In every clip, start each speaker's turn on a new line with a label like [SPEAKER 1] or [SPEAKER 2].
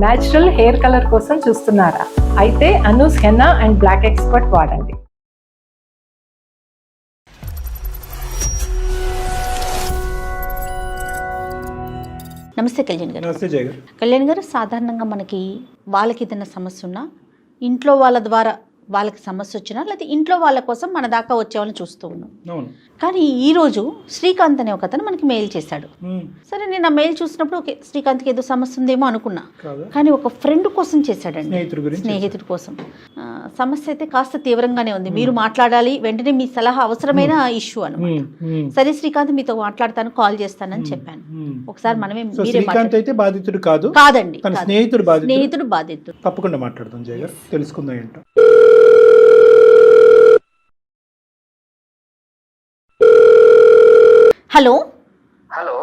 [SPEAKER 1] Natural hair colour కోసం చూస్తున్నారా? అయితే Anoo's henna and black expert వాడండి.
[SPEAKER 2] నమస్తే కళ్యాణ్ గారు.
[SPEAKER 3] నమస్తే జయ గారు.
[SPEAKER 2] కళ్యాణ్ గారు, సాధారణంగా మనకి వాళ్ళకి ఏదైనా సమస్య ఉన్నా ఇంట్లో వాళ్ళ ద్వారా వాళ్ళకి సమస్య వచ్చినా లేకపోతే ఇంట్లో వాళ్ళ కోసం మన దాకా వచ్చేవాళ్ళని చూస్తూ ఉన్నాం.
[SPEAKER 3] అవును.
[SPEAKER 2] కానీ ఈరోజు శ్రీకాంత్ అనే ఒక అతను మనకి మెయిల్ చేశాడు. సరే, నేను ఆ మెయిల్ చూసినప్పుడు ఓకే, శ్రీకాంత్కి ఏదో సమస్య ఉందేమో అనుకున్నా. కానీ ఒక ఫ్రెండ్ కోసం చేశాడండి, స్నేహితుడి కోసం. సమస్య అయితే కాస్త తీవ్రంగానే ఉంది. మీరు మాట్లాడాలి, వెంటనే మీ సలహా అవసరమైన ఇష్యూ అనమాట. సరే శ్రీకాంత్, మీతో మాట్లాడతాను, కాల్ చేస్తానని చెప్పాను. ఒకసారి మనమే
[SPEAKER 3] అయితే బాధితుడు
[SPEAKER 2] కాదండి,
[SPEAKER 3] స్నేహితుడు
[SPEAKER 2] బాధితుడు.
[SPEAKER 3] తప్పకుండా మాట్లాడదాం జయ గారు, తెలుసుకుందాం ఏంటో.
[SPEAKER 2] హలో.
[SPEAKER 4] హలో,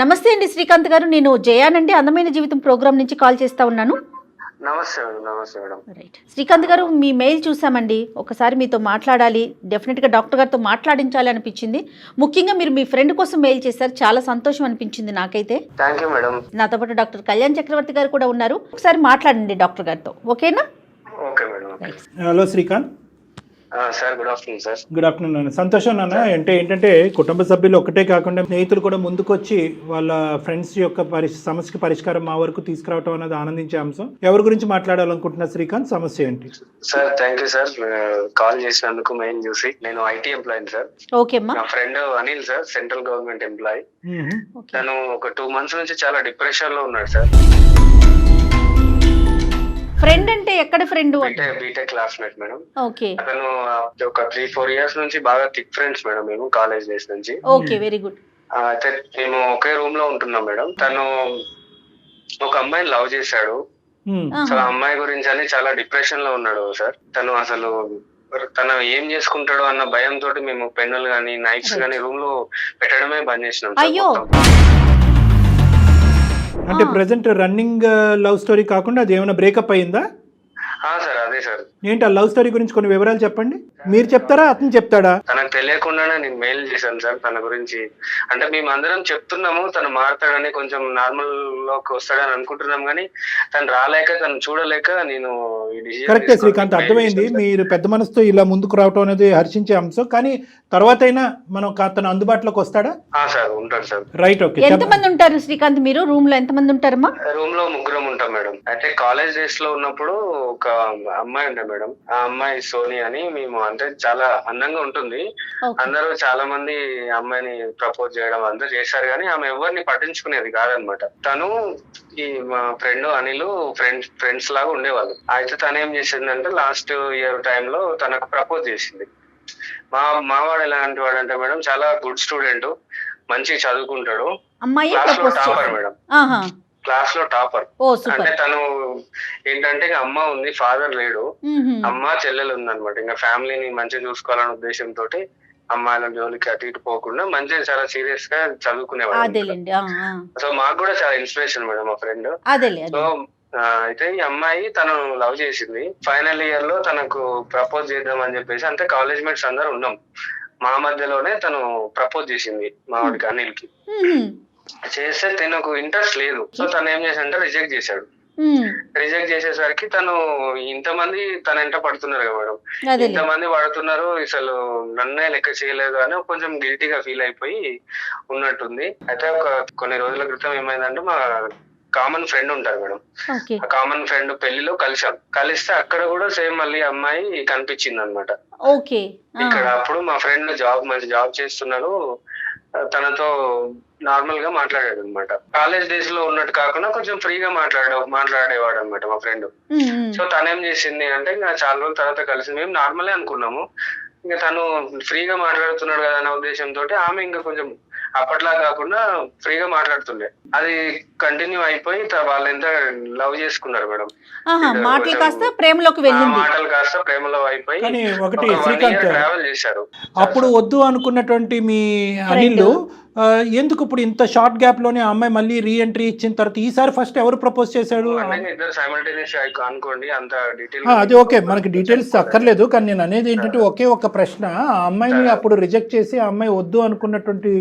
[SPEAKER 2] నమస్తే అండి శ్రీకాంత్ గారు, నేను జయానండి, అందమైన జీవితం ప్రోగ్రామ్ నుంచి కాల్ చేస్తా ఉన్నాను.
[SPEAKER 4] నమస్తే మేడం. నమస్తే మేడం.
[SPEAKER 2] రైట్ శ్రీకాంత్ గారు, మీ మెయిల్ చూసామండి. ఒకసారి మీతో మాట్లాడాలి, డెఫినెట్గా డాక్టర్ గారితో మాట్లాడించాలి అనిపించింది. ముఖ్యంగా మీరు మీ ఫ్రెండ్ కోసం మెయిల్ చేశారు, చాలా సంతోషం అనిపించింది నాకైతే.
[SPEAKER 4] Thank you madam.
[SPEAKER 2] నాతో పాటు డాక్టర్ కళ్యాణ్ చక్రవర్తి గారు కూడా ఉన్నారు. ఒకసారి మాట్లాడండి డాక్టర్ గారితో, ఓకేనా?
[SPEAKER 4] Okay madam.
[SPEAKER 3] Hello Srikanth
[SPEAKER 4] sir, good afternoon sir.
[SPEAKER 3] Good afternoon నాన్న. సంతోషం నాన్న. అంటే ఏంటంటే కుటుంబ సభ్యులు ఒకటే కాకుండా స్నేహితులు కూడా ముందుకొచ్చి వాళ్ళ ఫ్రెండ్స్ యొక్క సమస్యకి పరిష్కారం మా వరకు తీసుకురావటం అనేది ఆనందించే అంశం. ఎవరి గురించి మాట్లాడాలనుకుంటున్నా శ్రీకాంత్? సమస్య ఏంటి?
[SPEAKER 4] Sir, thank you sir, call చేసినందుకు. మెయిల్ చూసి, నేను ఐటీ ఎంప్లాయీ సార్.
[SPEAKER 2] ఓకే అమ్మా.
[SPEAKER 4] నా friend Anil sir, central government employee. తను ఒక 2 months నుంచి చాలా డిప్రెషన్ లో ఉన్నాడు సార్.
[SPEAKER 2] ఫ్రెండ్ అంటే ఎక్కడ friend?
[SPEAKER 4] B Tech classmate madam.
[SPEAKER 2] Okay.
[SPEAKER 4] అతను ఒక 3-4 years నుంచి బాగా థిక్ ఫ్రెండ్స్ మేడం, మేము కాలేజ్ డేస్ నుంచి.
[SPEAKER 2] Okay, very good.
[SPEAKER 4] అయితే మేము ఒకే రూమ్ లో ఉంటున్నాం మేడం. తను ఒక అమ్మాయిని లవ్ చేశాడు. సో ఆ అమ్మాయి గురించి అని చాలా డిప్రెషన్ లో ఉన్నాడు సార్. తను అసలు తను ఏం చేసుకుంటాడో అన్న భయంతో మేము పెన్నులు గానీ నైట్స్ గానీ రూమ్ లో పెట్టడమే బంద్ చేసినాం.
[SPEAKER 2] అయ్యో.
[SPEAKER 3] అంటే ప్రెసెంట్ రన్నింగ్ లవ్ స్టోరీ కాకుండా అది ఏమైనా బ్రేకప్ అయ్యిందా?
[SPEAKER 4] సార్, అదే సార్.
[SPEAKER 3] ఏంటి ఆ లవ్ స్టోరీ గురించి కొన్ని వివరాలు చెప్పండి. మీరు చెప్తారా, అతను చెప్తాడా?
[SPEAKER 4] తనకు తెలియకుండానే నేను మెయిల్ చేశాను సార్ తన గురించి. అంటే మేము అందరం చెప్తున్నాము తను మారుతాడని, కొంచెం నార్మల్ లోకి వస్తాడని అనుకుంటున్నాం, కానీ తను రాలేక, తను చూడలేక నేను
[SPEAKER 3] కరెక్టే శ్రీకాంత్, అర్థమైంది. మీరు పెద్ద మనసుతో ఇలా ముందుకు రావటం అనేది హర్షించే అంశం. కానీ తర్వాత అయినా మనం తను అందుబాటులోకి వస్తాడా?
[SPEAKER 4] సార్, ఉంటాడు సార్.
[SPEAKER 3] Right, okay.
[SPEAKER 2] ఎంతమంది ఉంటారు శ్రీకాంత్ మీరు రూమ్ లో? ఎంతమంది ఉంటారమ్మా?
[SPEAKER 4] రూమ్ లో 3 ఉంటాం మేడం. అయితే కాలేజ్ డేస్ లో ఉన్నప్పుడు ఒక అమ్మాయి ఉండే మేడం. ఆ అమ్మాయి సోని అని. మేము అంటే చాలా అందంగా ఉంటుంది. అందరూ చాలా మంది అమ్మాయిని ప్రపోజ్ చేయడం అందరూ చేశారు, కానీ ఆమె ఎవరిని పట్టించుకునేది కాదనమాట. తను ఈ మా ఫ్రెండ్ అనిల్ ఫ్రెండ్స్ లాగా ఉండేవాళ్ళు. అయితే తను ఏం చేసిందంటే లాస్ట్ ఇయర్ టైంలో తనకు ప్రపోజ్ చేసింది. మావాడు ఎలాంటి వాడు అంటే మేడం, చాలా గుడ్ స్టూడెంట్, మంచిగా చదువుకుంటాడు, క్లాస్ లో టాపర్ మేడం. క్లాస్ లో టాపర్. అంటే తను ఏంటంటే అమ్మ ఉంది, ఫాదర్ లేడు. అమ్మ చెల్లెలు ఉందన్నమాట. ఇంకా ఫ్యామిలీని మంచిగా చూసుకోవాలనే ఉద్దేశంతో అమ్మాయిల జోలికి అటు ఇటు పోకుండా మంచిగా చాలా సీరియస్ గా చదువుకునేవాడు. సో మాకు కూడా చాలా ఇన్స్పిరేషన్ మేడం మా ఫ్రెండ్. సో అయితే ఈ అమ్మాయి తను లవ్ చేసింది. ఫైనల్ ఇయర్ లో తనకు ప్రపోజ్ చేద్దాం అని చెప్పేసి, అంటే కాలేజ్ మేట్స్ అందరు ఉన్నాం, మా మధ్యలోనే తను ప్రపోజ్ చేసింది మా వాడికి, అనిల్ కి. చేస్తే తనకు ఇంట్రెస్ట్ లేదు. సో తను ఏం చేశాడంటే రిజెక్ట్ చేశాడు. రిజెక్ట్ చేసేసరికి తను ఇంతమంది తన వెంట పడుతున్నారు కదా మేడం, ఇంతమంది పడుతున్నారు, అసలు నన్నే లెక్క చేయలేదు అని కొంచెం గిల్టీగా ఫీల్ అయిపోయి ఉన్నట్టుంది. అయితే కొన్ని రోజుల క్రితం ఏమైందంటే, మా కామన్ ఫ్రెండ్ ఉంటారు మేడం, ఆ కామన్ ఫ్రెండ్ పెళ్లిలో కలిస్తే అక్కడ కూడా సేమ్ మళ్ళీ అమ్మాయి కనిపించింది అనమాట. ఇక్కడ అప్పుడు మా ఫ్రెండ్ మంచి జాబ్ చేస్తున్నాడు, తనతో నార్మల్ గా మాట్లాడాడు అనమాట. కాలేజ్ డేస్ లో ఉన్నట్టు కాకుండా కొంచెం ఫ్రీగా మాట్లాడేవాడు అనమాట మా ఫ్రెండ్. సో తనేం చేసింది అంటే, ఇంకా చాలా రోజుల తర్వాత కలిసి మేము నార్మలే అనుకున్నాము. ఇంకా తను ఫ్రీగా మాట్లాడుతున్నాడు కదా అనే ఉద్దేశంతో ఆమె ఇంకా కొంచెం అప్పట్లా కాకుండా ఫ్రీగా మాట్లాడుతుండే. అది కంటిన్యూ అయిపోయి వాళ్ళు ఎంత లవ్ చేసుకున్నారు మేడం.
[SPEAKER 2] మాటలు కాస్త ప్రేమలో
[SPEAKER 3] అయిపోయి ఒకటి శ్రీకాంత్ ట్రావెల్ చేశారు. అప్పుడు వద్దు అనుకున్నటువంటి మీ అనిల్ ఎందుకు ఇప్పుడు ఇంత షార్ట్ గ్యాప్ లోనే ఆ అమ్మాయి మళ్ళీ రీ ఎంట్రీ ఇచ్చిన తర్వాత ఈసారి ఫస్ట్ ఎవరు ప్రపోజ్ చేశాడు?
[SPEAKER 4] ఇద్దరు సైమల్టేనియస్ అనుకోండి, అంత డీటెయిల్
[SPEAKER 3] అది ఓకే, మనకి డీటెయిల్స్ అక్కర్లేదు. కానీ నేను అనేది ఏంటంటే ఒకే ఒక ప్రశ్న, ఆ అమ్మాయిని అప్పుడు రిజెక్ట్ చేసి ఆ అమ్మాయి వద్దు అనుకున్నటువంటి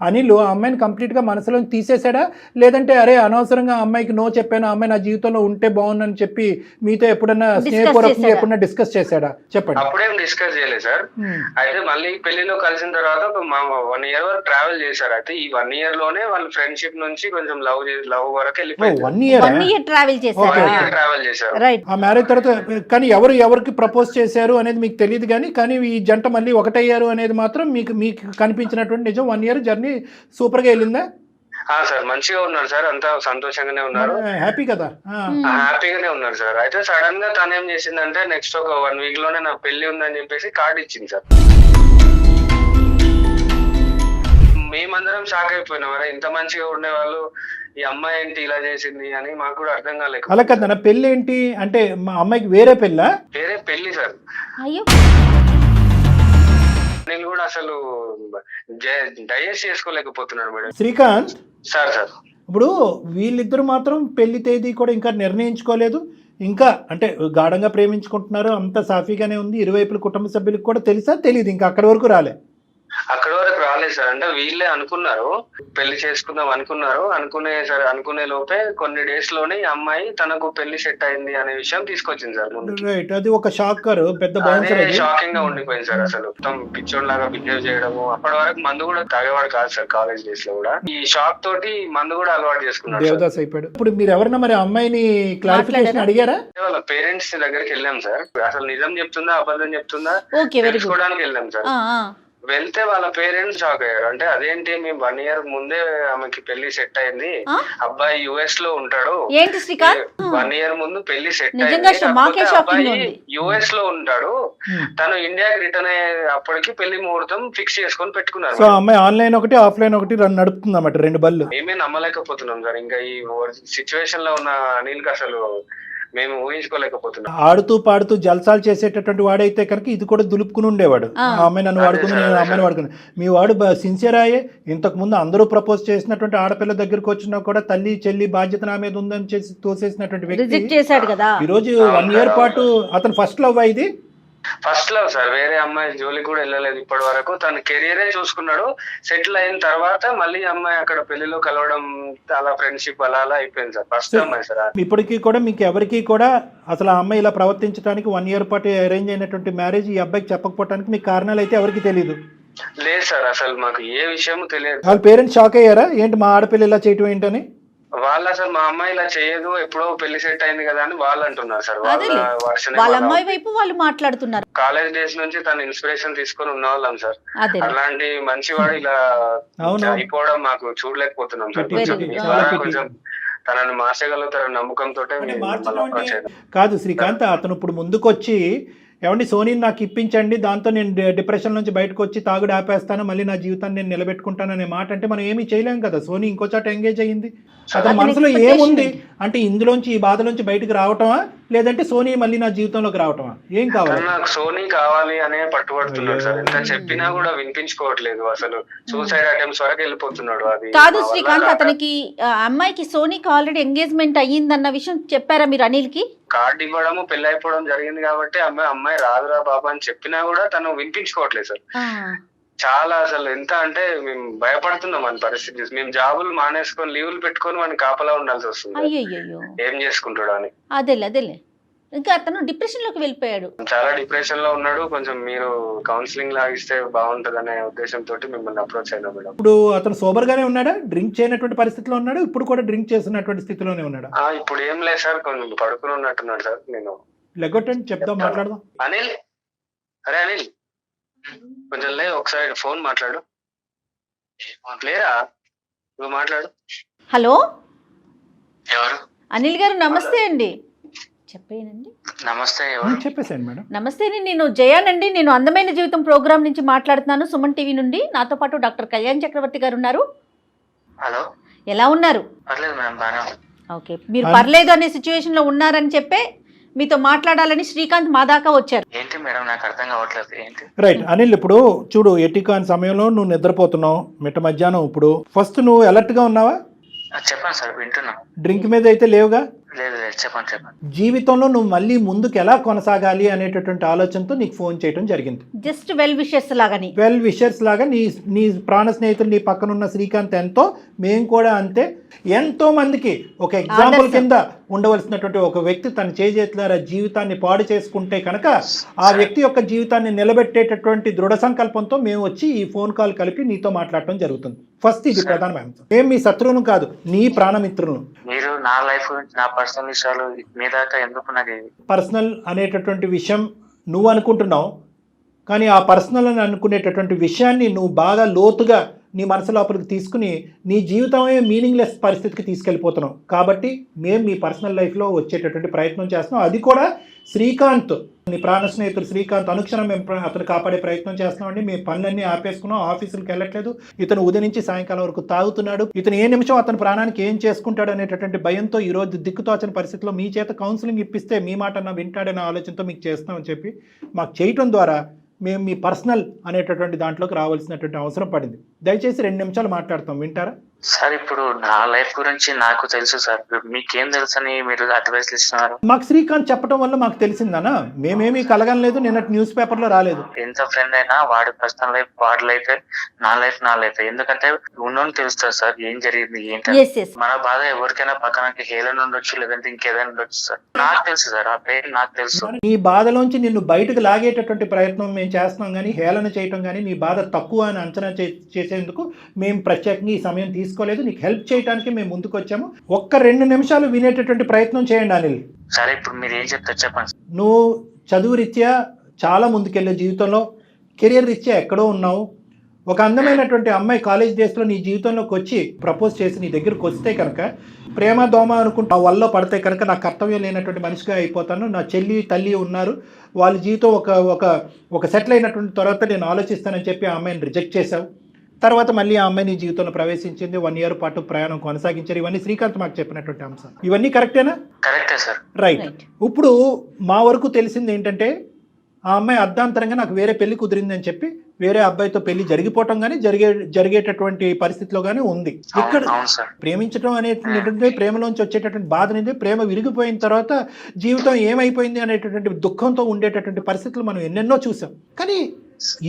[SPEAKER 3] అనిల్ ఆ అమ్మాయిని కంప్లీట్ గా మనసులో తీసేసాడా, లేదంటే అరే అనవసరంగా ఆ అమ్మాయికి నో చెప్పాను, ఆ అమ్మాయి నా జీవితంలో ఉంటే బాగుందని చెప్పి మీతో ఎప్పుడన్నా స్నేహపూర్వకంగా ఎప్పుడన్నా డిస్కస్ చేశాడా? చెప్పండి.
[SPEAKER 4] అప్పుడేం డిస్కస్ చేయలేదు సార్. అయితే మళ్ళీ పెళ్లిలో కలిసిన తర్వాత ఒక 1 year వరకు ట్రావెల్ చేశారు. అయితే ఈ 1 year లోనే వాళ్ళ ఫ్రెండ్షిప్ నుంచి కొంచెం లవ్ వరకు వెళ్ళిపోయింది.
[SPEAKER 3] 1 year
[SPEAKER 2] ట్రావెల్
[SPEAKER 4] చేశారు.
[SPEAKER 2] రైట్.
[SPEAKER 3] ఆ మ్యారేజ్ తర్వాత కానీ ఎవరికి ప్రపోజ్ చేశారు అనేది మీకు తెలియదు, కానీ ఈ జంట మళ్ళీ ఒకటయ్యారు అనేది మాత్రం మీకు కనిపించినటువంటి నిజం. 1 year జర్నీ సూపర్ గా వెళ్ళిందా?
[SPEAKER 4] సార్ మంచిగా ఉన్నారు సార్, అంతా సంతోషంగానే ఉన్నారు,
[SPEAKER 3] హ్యాపీ కదా?
[SPEAKER 4] హ్యాపీగానే ఉన్నారు సార్. అయితే సడన్ గా తను ఏం చేసిందంటే నెక్స్ట్ ఒక 1 week లోనే నా పెళ్లి ఉందని చెప్పేసి కార్డు ఇచ్చింది సార్. మేమందరం షాక్ అయిపోయినాం, మరి ఇంత మంచిగా ఉండేవాళ్ళు ఈ అమ్మాయి ఏంటి ఇలా చేసింది అని మాకు కూడా అర్థం కాలేదు.
[SPEAKER 3] అలా కదా, పెళ్లి ఏంటి అంటే మా అమ్మాయికి వేరే పెళ్లి
[SPEAKER 4] సార్.
[SPEAKER 2] అయ్యో,
[SPEAKER 4] నేను కూడా అసలు డైజెస్ట్ చేసుకోలేకపోతున్నాను మేడం.
[SPEAKER 3] శ్రీకాంత్
[SPEAKER 4] సార్
[SPEAKER 3] ఇప్పుడు వీళ్ళిద్దరు మాత్రం పెళ్లి తేదీ కూడా ఇంకా నిర్ణయించుకోలేదు, ఇంకా అంటే గాఢంగా ప్రేమించుకుంటున్నారు, అంత సాఫీగానే ఉంది. ఇరువైపుల కుటుంబ సభ్యులకు కూడా తెలుసా తెలియదు, ఇంకా అక్కడి వరకు రాలేదు
[SPEAKER 4] సార్. అంటే వీళ్ళే అనుకున్నారు పెళ్లి చేసుకుందాం అనుకున్నారు, అనుకునే లోపే కొన్ని డేస్ లోనే ఈ అమ్మాయి తనకు పెళ్లి సెట్ అయింది అనే విషయం తీసుకొచ్చింది సార్ ముందు.
[SPEAKER 3] రైట్, అది ఒక షాకర్, పెద్ద
[SPEAKER 4] షాకింగ్ గా ఉండిపోయింది సార్. అసలు మొత్తం పిచ్చోడ్ లాగా బిహేవ్ చేయడము. అప్పటి వరకు మందు కూడా తాగేవాడు కాదు సార్, కాలేజ్ డేస్ లో కూడా ఈ షాక్ తోటి మందు కూడా అలవాటు చేసుకున్నాడు,
[SPEAKER 3] దేవదాస్ అయిపోయాడు. ఇప్పుడు మీరు ఎవరన్నా మరి అమ్మాయిని క్లారిఫికేషన్ అడిగారా?
[SPEAKER 4] వాళ్ళ పేరెంట్స్ దగ్గరికి వెళ్ళాం సార్. అసలు నిజం చెప్తుందా అబద్ధం చెప్తుందా తెలుసుకోవడానికి వెళ్ళాం సార్. వెళ్తే వాళ్ళ పేరెంట్స్ షాక్ అయ్యారు. అంటే అదేంటి, మేము 1 year ముందే ఆమెకి పెళ్లి సెట్ అయింది, అబ్బాయి US లో ఉంటాడు, 1 year ముందు పెళ్లి సెట్ అయింది, అబ్బాయి US లో ఉంటాడు, తను ఇండియాకి రిటర్న్ అయ్యే అప్పటికి పెళ్లి ముహూర్తం ఫిక్స్ చేసుకొని పెట్టుకున్నారు.
[SPEAKER 3] సో అమ్మాయి ఆన్లైన్ ఒకటి ఆఫ్లైన్ ఒకటి నడుపుతుంది అన్నమాట, 2 బళ్ళు.
[SPEAKER 4] మేమే నమ్మలేకపోతున్నాం సార్. ఇంకా ఈ సిచ్యువేషన్ లో ఉన్న అనిల్కి అసలు మేము ఊహించుకోలేకపోతున్నాం.
[SPEAKER 3] ఆడుతూ పాడుతూ జల్సాలు చేసేటటువంటి వాడైతే కనుక ఇది కూడా దులుపుకుని ఉండేవాడు. ఆ అమ్మాయి నన్ను వాడుకుని, నేను అమ్మాయిని వాడుకుని. మీ వాడు సిన్సియర్ అయ్యే, ఇంతకు ముందు అందరూ ప్రపోజ్ చేసినటువంటి ఆడపిల్ల దగ్గరకు వచ్చినా కూడా తల్లి చెల్లి బాధ్యత నా మీద ఉందని చేసి తోసేసినటువంటి వ్యక్తి ఈ రోజు 1 year పాటు అతను ఫస్ట్ లవ్ అయింది.
[SPEAKER 4] ఫస్ట్ లవ్ సార్, వేరే అమ్మాయి జోలికి కూడా వెళ్ళలేదు ఇప్పటి వరకు. తన కెరియరే చూసుకున్నాడు. సెటిల్ అయిన తర్వాత మళ్ళీ అమ్మాయి అక్కడ పెళ్లిలో కలవడం, అలా ఫ్రెండ్షిప్ అలా అయిపోయింది సార్. ఫస్ట్ అమ్మాయి సార్.
[SPEAKER 3] ఇప్పటికీ కూడా మీకు ఎవరికి కూడా అసలు ఆ అమ్మాయి ఇలా ప్రవర్తించడానికి 1 year పాటు అరేంజ్ అయినటువంటి మ్యారేజ్ ఈ అబ్బాయికి చెప్పకపోవడానికి మీకు కారణాలు అయితే ఎవరికి తెలియదు?
[SPEAKER 4] లేదు సార్, అసలు మాకు ఏ విషయం తెలియదు.
[SPEAKER 3] వాళ్ళ పేరెంట్స్ షాక్ అయ్యారా, ఏంటి మా ఆడపిల్ల ఇలా చేయటం ఏంటని?
[SPEAKER 4] వాళ్ళు అసలు మా అమ్మాయి ఇలా చేయదు, ఎప్పుడో పెళ్లి సెట్ అయింది కదా అని వాళ్ళు అంటున్నారు సార్.
[SPEAKER 2] వాళ్ళ అమ్మాయి వైపు వాళ్ళు మాట్లాడుతున్నారు.
[SPEAKER 4] కాలేజ్ డేస్ నుంచి తన ఇన్స్పిరేషన్ తీసుకొని ఉన్న వాళ్ళం సార్. అలాంటి మంచివాడు ఇలా అయిపోవడం మాకు చూడలేకపోతున్నాం సార్. కొంచెం తనని మార్చగలుగుతారని నమ్మకంతో
[SPEAKER 3] కాదు శ్రీకాంత్, అతను ఇప్పుడు ముందుకొచ్చి ఏమండి సోనీని నాకు ఇప్పించండి, దాంతో నేను డిప్రెషన్ నుంచి బయటకు వచ్చి తాగుడు ఆపేస్తాను, మళ్ళీ నా జీవితాన్ని నేను నిలబెట్టుకుంటాను అనే మాట అంటే మనం ఏమీ చేయలేం కదా. సోనీ ఇంకో చోట ఎంగేజ్ అయ్యింది, అతని మనసులో ఏముంది అంటే ఇందులోంచి ఈ బాధలోంచి బయటకు రావటమా, లేదంటే సోనీ మళ్ళీ నా జీవితంలోకి రావటమా? ఏం కావాలి?
[SPEAKER 4] నాకు సోనీ కావాలి అనే పట్టుబడుతున్నాడు సార్. ఎంత చెప్పినా కూడా వినిపించుకోవట్లేదు. అసలు సూసైడ్ అటెంప్ట్స్ వరకు వెళ్ళిపోతున్నాడు. అది
[SPEAKER 2] కాదు శ్రీకాంత్, అతనికి అమ్మాయికి సోనీకి ఆల్రెడీ ఎంగేజ్మెంట్ అయ్యిందన్న విషయం చెప్పారా మీరు అనిల్ కి?
[SPEAKER 4] కార్డు ఇవ్వడము, పెళ్లి అయిపోవడం జరిగింది కాబట్టి అమ్మాయి రాదురా బాబా అని చెప్పినా కూడా తను వినిపించుకోవట్లేదు సార్. చాలా అసలు ఎంత అంటే మేము భయపడుతున్నాం మన పరిస్థితి. మేము జాబులు మానేసుకొని లీవులు పెట్టుకొని వాడిని కాపలా ఉండాల్సి వస్తుంది, ఏం చేసుకుంటాడు అని.
[SPEAKER 2] అదేలే, ఇంకా అతను డిప్రెషన్ లోకి వెళ్ళిపోయాడు,
[SPEAKER 4] చాలా డిప్రెషన్ లో ఉన్నాడు. కొంచెం మీరు కౌన్సిలింగ్ లాగిస్తే బాగుంటది అనే ఉద్దేశంతో మిమ్మల్ని అప్రోచ్ అయినా మేడం.
[SPEAKER 3] ఇప్పుడు అతను సోబర్ గానే ఉన్నాడా, డ్రింక్ చేయనటువంటి పరిస్థితిలో ఉన్నాడు? ఇప్పుడు కూడా డ్రింక్ చేస్తున్నటువంటి స్థితిలోనే ఉన్నాడా?
[SPEAKER 4] ఇప్పుడు ఏం లేదు సార్, కొంచెం పడుకుని ఉన్నట్టున్నాడు సార్. నేను
[SPEAKER 3] లెగొట్టండి, చెప్దాం, మాట్లాడదాం.
[SPEAKER 4] అనిల్, అరే అనిల్ కొంచెం లే, ఒకసారి ఫోన్ మాట్లాడు. లేరా నువ్వు మాట్లాడు.
[SPEAKER 2] హలో,
[SPEAKER 4] ఎవరు?
[SPEAKER 2] అనిల్ గారు నమస్తే అండి. చెప్పేనండి.
[SPEAKER 4] నమస్తే.
[SPEAKER 3] చెప్పేసాను మేడం.
[SPEAKER 2] నమస్తే, నేను జయానండి. నేను అందమైన జీవితం ప్రోగ్రామ్ నుంచి మాట్లాడుతున్నాను, సుమన్ టీవీ నుండి. నాతో పాటు డాక్టర్ కళ్యాణ్ చక్రవర్తి గారు ఉన్నారు.
[SPEAKER 4] హలో,
[SPEAKER 2] ఎలా ఉన్నారు?
[SPEAKER 4] పర్లేదు మేడం, బాగా.
[SPEAKER 2] ఓకే, మీరు పర్లేదు అనే సిచ్యువేషన్ లో ఉన్నారని చెప్పే మీతో మాట్లాడాలని శ్రీకాంత్ మా దాకా వచ్చారు.
[SPEAKER 5] ఏంటి మేడం నాకు అర్థం కావట్లేదు ఏంటి.
[SPEAKER 3] రైట్ అనిల్, ఇప్పుడు చూడు ఎటికాన్ సమయంలో నువ్వు నిద్రపోతున్నావు మిట్ట మధ్యాహ్నం. ఇప్పుడు ఫస్ట్ నువ్వు అలర్ట్ గా ఉన్నావా?
[SPEAKER 5] చెప్పండి సార్ వింటున్నా.
[SPEAKER 3] డ్రింక్ మీద అయితే లేవుగా?
[SPEAKER 5] లేదు లేదు చెప్పండి చెప్పండి.
[SPEAKER 3] జీవితంలో నువ్వు మళ్ళీ ముందుకు ఎలా కొనసాగాలి అనేటటువంటి ఆలోచనతో నీకు ఫోన్ చేయడం జరిగింది.
[SPEAKER 2] జస్ట్ వెల్ విషెస్ లాగాని,
[SPEAKER 3] వెల్ విషర్స్ లాగా నీ ప్రాణ స్నేహితుడు నీ పక్కన ఉన్న శ్రీకాంత్ ఎంతో, మేము కూడా అంతే. ఎంతో మందికి ఒక ఎగ్జాంపుల్ కింద ఉండవలసినటువంటి ఒక వ్యక్తి తన చేజేతులారా జీవితాన్ని పాడు చేసుకుంటే కనుక ఆ వ్యక్తి యొక్క జీవితాన్ని నిలబెట్టేటటువంటి దృఢ సంకల్పంతో మేము వచ్చి ఈ ఫోన్ కాల్ కలిపి నీతో మాట్లాడటం జరుగుతుంది. ఫస్ట్ ఇది ప్రధానమైన అంశం. మేము మీ శత్రువును కాదు, నీ ప్రాణమిత్రులను.
[SPEAKER 5] మీరు నా లైఫ్ గురించి నా పర్సనల్ విషయాలు మీ దాకా ఎందుకు నాకు
[SPEAKER 3] పర్సనల్ అనేటటువంటి విషయం నువ్వు అనుకుంటున్నావు, కానీ ఆ పర్సనల్ అని అనుకునేటటువంటి విషయాన్ని నువ్వు బాగా లోతుగా నీ మనసు లోపలికి తీసుకుని నీ జీవితమే మీనింగ్లెస్ పరిస్థితికి తీసుకెళ్ళిపోతున్నావు. కాబట్టి మేము మీ పర్సనల్ లైఫ్లో వచ్చేటటువంటి ప్రయత్నం చేస్తున్నాం. అది కూడా శ్రీకాంత్, నీ ప్రాణ స్నేహితుడు శ్రీకాంత్ అనుక్షణం మేము అతను కాపాడే ప్రయత్నం చేస్తున్నామండి. మేము పనులన్నీ ఆపేసుకున్నాం, ఆఫీసులకు వెళ్ళట్లేదు. ఇతను ఉదయం నుంచి సాయంకాలం వరకు తాగుతున్నాడు. ఇతను ఏ నిమిషం అతని ప్రాణానికి ఏం చేసుకుంటాడు అనేటటువంటి భయంతో ఈరోజు దిక్కుతోచని పరిస్థితిలో మీ చేత కౌన్సిలింగ్ ఇప్పిస్తే మీ మాట అన్న వింటాడనే ఆలోచనతో మీకు చేస్తామని చెప్పి మాకు చేయటం ద్వారా మేము మీ పర్సనల్ అనేటటువంటి దాంట్లోకి రావాల్సినటువంటి అవసరం పడింది. దయచేసి 2 నిమిషాలు మాట్లాడతాం, వింటారా?
[SPEAKER 5] సార్ ఇప్పుడు నా లైఫ్ గురించి నాకు తెలుసు సార్, మీకేం తెలుసు అని మీరు అడ్వైస్ ఇస్తున్నారు.
[SPEAKER 3] మాకు శ్రీకాంత్ చెప్పడం వల్ల మాకు తెలిసిందనా, మేమేమీ కలగలేదు, నిన్నటి న్యూస్ పేపర్లో రాలేదు.
[SPEAKER 5] ఎంత ఫ్రెండ్ అయినా వాడి పర్సనల్ లైఫ్ వాడి లైఫ్, నా లైఫ్ నా లైఫ్. ఎందుకంటే ఉన్నోని తెలుస్తుంది సార్ ఏం జరిగింది ఏంటి. మన బాధ ఎవరికైనా పక్కనకి హేళన ఉండొచ్చు, లేదంటే ఇంకేదైనా ఉండొచ్చు సార్. నాకు తెలుసు సార్, ఆ పేరు నాకు తెలుసు.
[SPEAKER 3] నీ బాధలోంచి నిన్ను బయటకు లాగేటటువంటి ప్రయత్నం మేము చేస్తున్నాం, కానీ హేళన చేయటం కానీ నీ బాధ తక్కువ అని అంచనా చేసేందుకు మేము ప్రత్యేకంగా ఈ సమయం తీసుకోలేదు. నీకు హెల్ప్ చేయడానికి మేము ముందుకు వచ్చాము. ఒక్క 2 నిమిషాలు వినేటటువంటి ప్రయత్నం చేయండి అనిల్.
[SPEAKER 5] సరే ఇప్పుడు మీరు ఏం చెప్తారు చెప్పండి.
[SPEAKER 3] నువ్వు చదువు రీత్యా చాలా ముందుకెళ్ళే జీవితంలో, కెరియర్ రీత్యా ఎక్కడో ఉన్నావు. ఒక అందమైనటువంటి అమ్మాయి కాలేజ్ డేస్లో నీ జీవితంలోకి వచ్చి ప్రపోజ్ చేసి నీ దగ్గరకు వస్తే కనుక ప్రేమ దోమ అనుకుంటా వల్ల పడితే కనుక నా కర్తవ్యం లేనటువంటి మనిషిగా అయిపోతాను, నా చెల్లి తల్లి ఉన్నారు, వాళ్ళ జీవితం ఒక సెటిల్ అయినటువంటి తర్వాత నేను ఆలోచిస్తానని చెప్పి ఆ అమ్మాయిని రిజెక్ట్ చేశావు. తర్వాత మళ్ళీ ఆ అమ్మాయి నీ జీవితంలో ప్రవేశించింది, 1 year పాటు ప్రయాణం కొనసాగించారు. ఇవన్నీ శ్రీకాంత్ మాకు చెప్పినటువంటి అంశాలు. ఇవన్నీ కరెక్టేనా?
[SPEAKER 5] కరెక్టే సార్.
[SPEAKER 3] రైట్. ఇప్పుడు మా వరకు తెలిసింది ఏంటంటే ఆ అమ్మాయి అర్ధాంతరంగా నాకు వేరే పెళ్లి కుదిరిందని చెప్పి వేరే అబ్బాయితో పెళ్లి జరిగిపోవటం కానీ జరిగేటటువంటి పరిస్థితిలో కానీ ఉంది. ఇక్కడ ప్రేమించడం అనేటువంటి ప్రేమలోంచి వచ్చేటటువంటి బాధ అనేది, ప్రేమ విరిగిపోయిన తర్వాత జీవితం ఏమైపోయింది అనేటటువంటి దుఃఖంతో ఉండేటటువంటి పరిస్థితులు మనం ఎన్నెన్నో చూసాం. కానీ